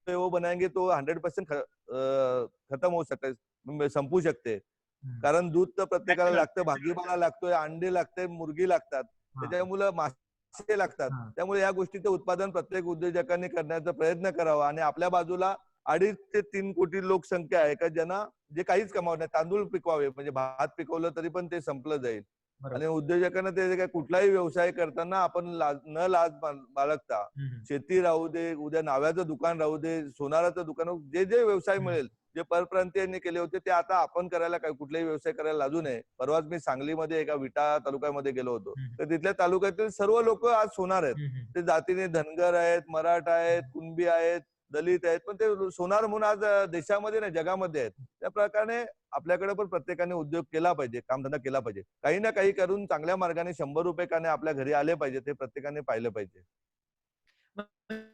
है वो बनाएंगे तो 100% खत्म हो सकता है, संपू शकते। कारण दूध तर प्रत्येकाला लागतं, भाजीपाला लागतोय, अंडे लागते, मुर्गी लागतात, त्याच्यामुळे मासे लागतात। त्यामुळे या गोष्टीचं उत्पादन प्रत्येक उद्योजकांनी करण्याचा प्रयत्न करावा। आणि आपल्या बाजूला 2.5 ते 3 कोटी लोकसंख्या आहे का ज्यांना जे काहीच कमावत नाही, तांदूळ पिकवावे, म्हणजे भात पिकवलं तरी पण ते संपलं जाईल। आणि उद्योजकांना ते काय कुठलाही व्यवसाय करताना आपण न लाज बाळगता, शेती राहू दे, उद्या नाव्याचं दुकान राहू दे, सोनाराचं दुकान, जे जे व्यवसाय मिळेल, जे परप्रांतीयांनी केले होते ते आता आपण करायला, काय कुठलाही व्यवसाय करायला लाजू नये। परवाच मी सांगलीमध्ये एका विटा तालुक्यामध्ये गेलो होतो, तर तिथल्या तालुक्यातील सर्व लोक आज सोनार आहेत। ते जातीने धनगर आहेत, मराठा आहेत, कुणबी आहेत, दलित आहेत, पण ते सोनार म्हणून आज देशामध्ये नाही जगामध्ये आहेत। त्या प्रकारे आपल्याकडे पण प्रत्येकाने उद्योग केला पाहिजे, कामधंदा केला पाहिजे, काही ना काही करून चांगल्या मार्गाने 100 रुपये काने आपल्या घरी आले पाहिजे, ते प्रत्येकाने पाहिलं पाहिजे।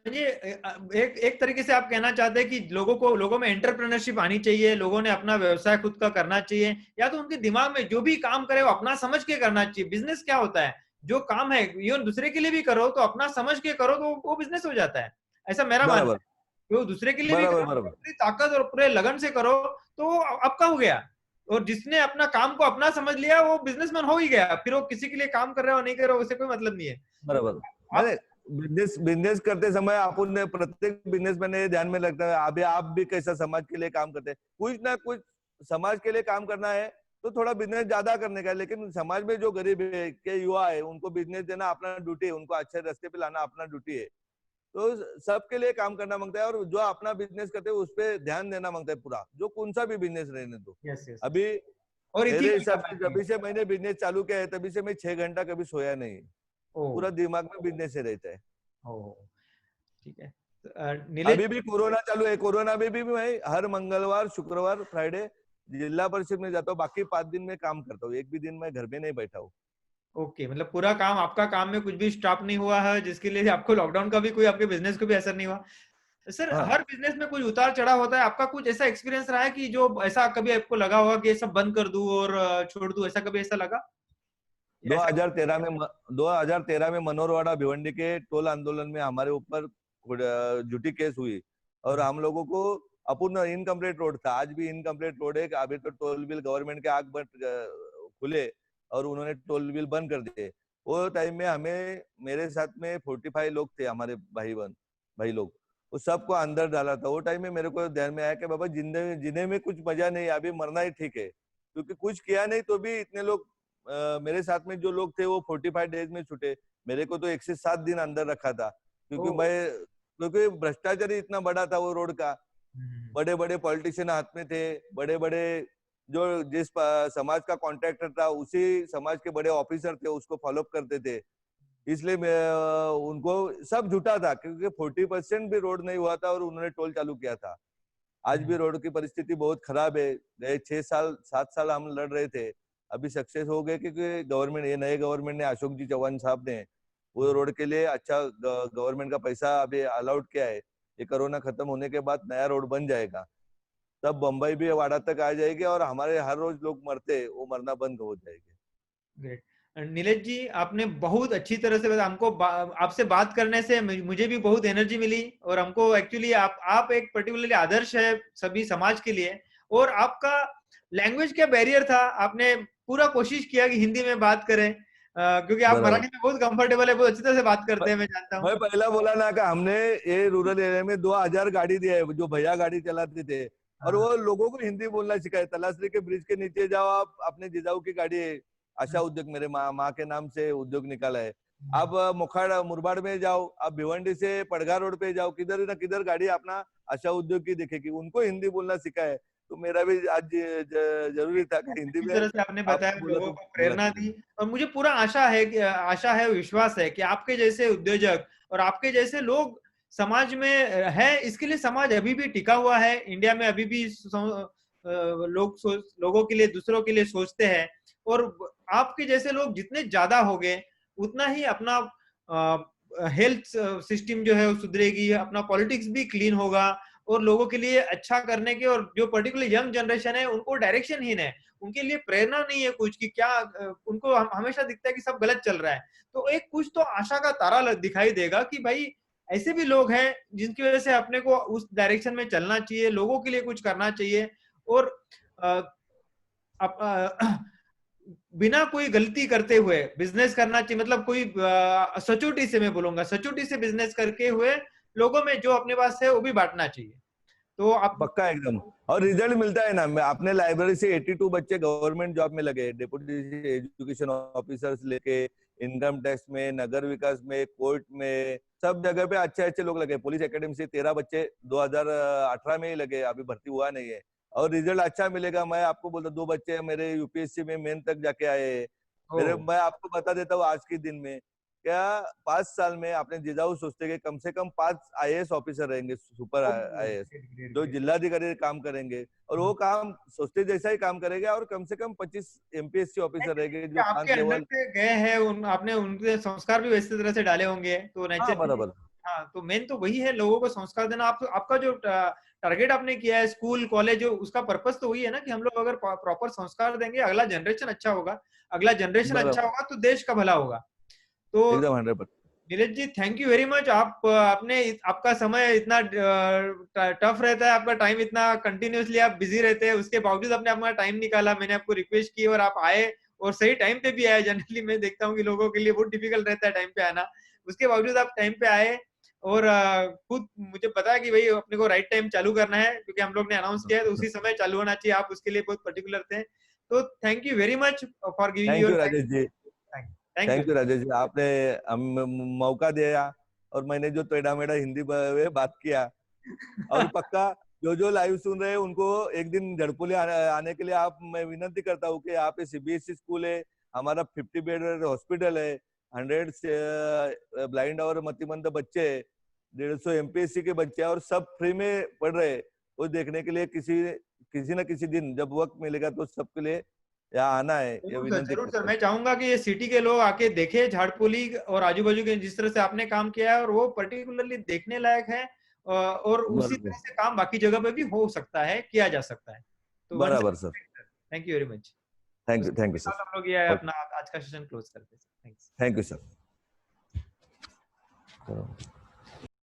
ये एक एक तरीके से आप कहना चाहते हैं कि लोगों में एंटरप्रेन्योरशिप आनी चाहिए, लोगों ने अपना व्यवसाय खुद का करना चाहिए, या तो उनके दिमाग में जो भी काम करे वो अपना समझ के करना चाहिए। बिजनेस क्या होता है, जो काम है इवन दूसरे के लिए भी करो तो अपना समझ के करो तो वो बिजनेस हो जाता है, ऐसा मेरा मानना बराबर, है। तो दूसरे के लिए भी बराबर, करो, बराबर, पूरी ताकत और पूरे लगन से करो तो आपका हो गया। और जिसने अपना काम को अपना समझ लिया वो बिजनेसमैन हो ही गया, फिर वो किसी के लिए काम कर रहा हो नहीं कर रहा हो उससे कोई मतलब नहीं है। बराबर। आप मैंने बिजनेस करते समय अपन प्रत्येक बिजनेस मैंने ध्यान में रखता है, अभी आप भी कैसा समाज के लिए काम करते हैं, कुछ ना कुछ समाज के लिए काम करना है तो थोड़ा बिजनेस ज्यादा करने का है। लेकिन समाज में जो गरीब है के युवा है उनको बिजनेस देना अपना ड्यूटी है, उनको अच्छे रास्ते पे लाना अपना ड्यूटी है। तो सबके लिए काम करना मांगता है, और जो अपना बिजनेस करते हैं उस पर ध्यान देना मांगता है पूरा, जो कौन सा भी बिजनेस रहने दो। यस यस अभी और मेरे इथिकल हिसाब करना से चाहिए। जब से मैंने बिजनेस चालू किया है तभी से मैं 6 घंटा कभी सोया नहीं, ओ पूरा दिमाग में बिजनेस से रहता है। ओ ठीक है। नीलेश। अभी भी कोरोना चालू है, कोरोना में भी मैं हर मंगलवार शुक्रवार फ्राइडे जिला परिषद में जाता हूँ, बाकी 5 दिन में काम करता हूँ, एक भी दिन मैं घर में नहीं बैठा हूँ। ओके, मतलब पूरा काम आपका, काम में कुछ भी स्टॉप नहीं हुआ है जिसके लिए आपको लॉकडाउन का भी कोई आपके बिजनेस को भी असर नहीं हुआ। सर हाँ, हर बिजनेस में कुछ उतार चढ़ाव होता है, आपका कुछ ऐसा एक्सपीरियंस रहा है कि जो ऐसा कभी आपको लगा होगा कि ये सब बंद कर दूं और छोड़ दूं, ऐसा कभी ऐसा लगा या ऐसा? 2013 में 2013 में मनोरवाड़ा भिवंडी के टोल आंदोलन में हमारे ऊपर झूठी केस हुई और हम लोगों को अपूर्ण इनकम्प्लीट रोड था, आज भी इनकम्प्लीट रोड है। अभी तो टोल बिल गवर्नमेंट के आग बंद खुले और उन्होंने टोल बिल बंद कर दिए। वो टाइम में हमें, मेरे साथ में 45 लोग थे, हमारे भाई लोग, उस सबको अंदर डाला था। वो टाइम में मेरे को ध्यान में आया कि बाबा जिंदगी जीने में कुछ मजा नहीं, अभी मरना ही ठीक है, क्योंकि कुछ किया नहीं तो भी इतने लोग मेरे साथ में जो लोग थे वो 45 डेज में छूटे। मेरे को तो 107 दिन अंदर रखा था, ओ, क्योंकि भ्रष्टाचार ही इतना बड़ा था वो रोड का। हम्म, बड़े बड़े पॉलिटिशियन हाथ में थे, बड़े बड़े जो जिस समाज का कॉन्ट्रैक्टर था उसी समाज के बड़े ऑफिसर थे, उसको फॉलोअप करते थे। इसलिए उनको सब झूठा था, क्योंकि 40% भी रोड नहीं हुआ था और उन्होंने टोल चालू किया था। आज भी हम्म, रोड की परिस्थिति बहुत खराब है। गए 6 साल 7 साल हम लड़ रहे थे, अभी सक्सेस हो गए, क्योंकि गवर्नमेंट, ये नए गवर्नमेंट ने, अशोक जी चौहान साहब ने वो रोड के लिए अच्छा गवर्नमेंट का पैसा अभी अलाउड किया है। ये कोरोना खत्म होने के बाद नया रोड बन जाएगा, तब बम्बई भी वाड़ा तक आ जाएगी और हमारे हर रोज लोग मरते, वो मरना बंद हो जाएगी। ग्रेट। नीलेश जी, आपने बहुत अच्छी तरह से बताया हमको। आपसे बात करने से मुझे भी बहुत एनर्जी मिली और हमको एक्चुअली आप एक पर्टिकुलरली आदर्श है सभी समाज के लिए। और आपका लैंग्वेज क्या बैरियर था, आपने पूरा कोशिश किया कि हिंदी में बात करें, क्योंकि आप बराबर। मराठी में बहुत कंफर्टेबल है, बहुत अच्छी तरह से बात करते हैं, मैं जानता हूँ। मैं पहला बोला ना कि हमने ये रूरल एरिया में 2000 गाड़ी दिया है, जो भैया गाड़ी चलाते थे, और हाँ, वो लोगों को हिंदी बोलना सिखाए। तलासरी के ब्रिज के नीचे जाओ आप, अपने जिजाऊ की गाड़ी है, आशा हम्म, उद्योग, मेरे माँ के नाम से उद्योग निकाला है। हम्म, आप मुखाड़ मुरबाड़ में जाओ, आप भिवंडी से पड़गा रोड पे जाओ, किधर ना किधर गाड़ी अपना आशा उद्योग की दिखेगी, उनको हिंदी बोलना सिखाए। तो मेरा भी आज जरूरी था कि हिंदी अच्छी में तरह से आपने बताया, आपको बोला लोगों तो को बोला प्रेरणा दी। करेंगे। और मुझे पूरा आशा है, विश्वास है कि आपके जैसे उद्योजक और आपके जैसे लोग समाज में है, इसके लिए समाज अभी भी टिका हुआ है। इंडिया में अभी भी लोगों के लिए, दूसरों के लिए सोचते हैं। और आपके जैसे लोग जितने ज्यादा हो गए, उतना ही अपना हेल्थ सिस्टम जो है वो सुधरेगी, अपना पॉलिटिक्स भी क्लीन होगा और लोगों के लिए अच्छा करने के। और जो पर्टिकुलर यंग जनरेशन है उनको डायरेक्शनहीन है, उनके लिए प्रेरणा नहीं है कुछ कि क्या, उनको हमेशा दिखता है कि सब गलत चल रहा है। तो एक कुछ तो आशा का तारा दिखाई देगा कि भाई ऐसे भी लोग हैं जिनकी वजह से अपने को उस डायरेक्शन में चलना चाहिए, लोगों के लिए कुछ करना चाहिए। और अ, अप, बिना कोई गलती करते हुए बिजनेस करना चाहिए, मतलब कोई सचोटी से, मैं बोलूंगा सचोटी से बिजनेस करके हुए लोगों में जो अपने पास है वो भी बांटना चाहिए। तो आप पक्का एकदम। और रिजल्ट मिलता है ना, मैं अपने लाइब्रेरी से 82 बच्चे गवर्नमेंट जॉब में लगे, डेप्यूटी एजुकेशन ऑफिसर्स लेके, इनकम टैक्स में, नगर विकास में, कोर्ट में, सब जगह पे अच्छे अच्छे लोग लगे। पुलिस एकेडमी से 13 बच्चे 2018 में ही लगे, अभी भर्ती हुआ नहीं है, और रिजल्ट अच्छा मिलेगा। मैं आपको बोलता, 2 बच्चे मेरे यूपीएससी में मेन तक जाके आए हैं। हो, मैं आपको बता देता हूँ आज के दिन में क्या, 5 साल में अपने जिजाऊ सोचते कि कम से कम 5 आईएएस ऑफिसर रहेंगे, सुपर आईएएस, ग्रेट ग्रेट जो ग्रेट। जिलाधिकारी काम करेंगे, और वो काम सोचते जैसा ही काम करेंगे, और कम से कम 25 एमपीएससी ऑफिसर रहेंगे जो आपके 5 अंडर लेवल। से गए हैं, आपने उनके संस्कार भी वैसे तरह से डाले होंगे, तो हाँ नेचुरली। बराबर। हाँ, तो मेन तो वही है, लोगों को संस्कार देना। आपका जो टारगेट आपने किया है स्कूल कॉलेज, जो उसका पर्पस तो वही है ना कि हम लोग अगर प्रॉपर संस्कार देंगे, अगला जनरेशन अच्छा होगा, अगला जनरेशन अच्छा बराबर, होगा तो देश का भला होगा। तो एकदम 100%। Neeraj ji, thank you very much. आप आपका समय इतना टफ रहता है, आपका टाइम इतना कंटिन्यूअसली आप बिजी रहते हैं, उसके बावजूद आपने अपना टाइम निकाला, मैंने आपको रिक्वेस्ट की और आप आए, और सही टाइम पे भी आए। जनरली मैं देखता हूँ कि लोगों के लिए बहुत डिफिकल्ट रहता है टाइम पे आना, उसके बावजूद आप टाइम पे आए। और खुद मुझे पता है कि भाई अपने को राइट टाइम चालू करना है, क्योंकि हम लोग ने अनाउंस किया है तो उसी समय चालू होना चाहिए, आप उसके लिए बहुत पर्टिकुलर थे। तो thank you very much for giving thank your you Rajesh ji. Time. Thank you thank you sir. Rajesh ji, आपने मौका दिया, और मैंने जो टेढ़ा मेढ़ा हिंदी में बात किया। और पक्का जो लाइव सुन रहे हैं उनको एक दिन झड़पुली आने के लिए आप, मैं विनती करता हूँ कि यहाँ पे सीबीएसई स्कूल है, हमारा 50 बेड हॉस्पिटल है, 100 से ब्लाइंड और मतिमंद बच्चे, 150 एमपीएससी के बच्चे, और सब फ्री में पढ़ रहे हैं। वो देखने के लिए किसी किसी न किसी दिन जब वक्त मिलेगा तो सबके लिए यहाँ आना है, ये विनंती जरूर सर, करता मैं हूँ। चाहूंगा कि ये सिटी के लोग आके देखें झाड़पुली और आजू बाजू के जिस तरह से आपने काम किया है, और वो पर्टिकुलरली देखने लायक है। और उसी बरोबर तरह से काम बाकी जगह पे भी हो सकता है, किया जा सकता है। तो बराबर sir. Thank you very much. Thank you sir. हम लोग ये ओके. अपना आज का सेशन क्लोज करते हैं। थैंक्स। Thank you sir.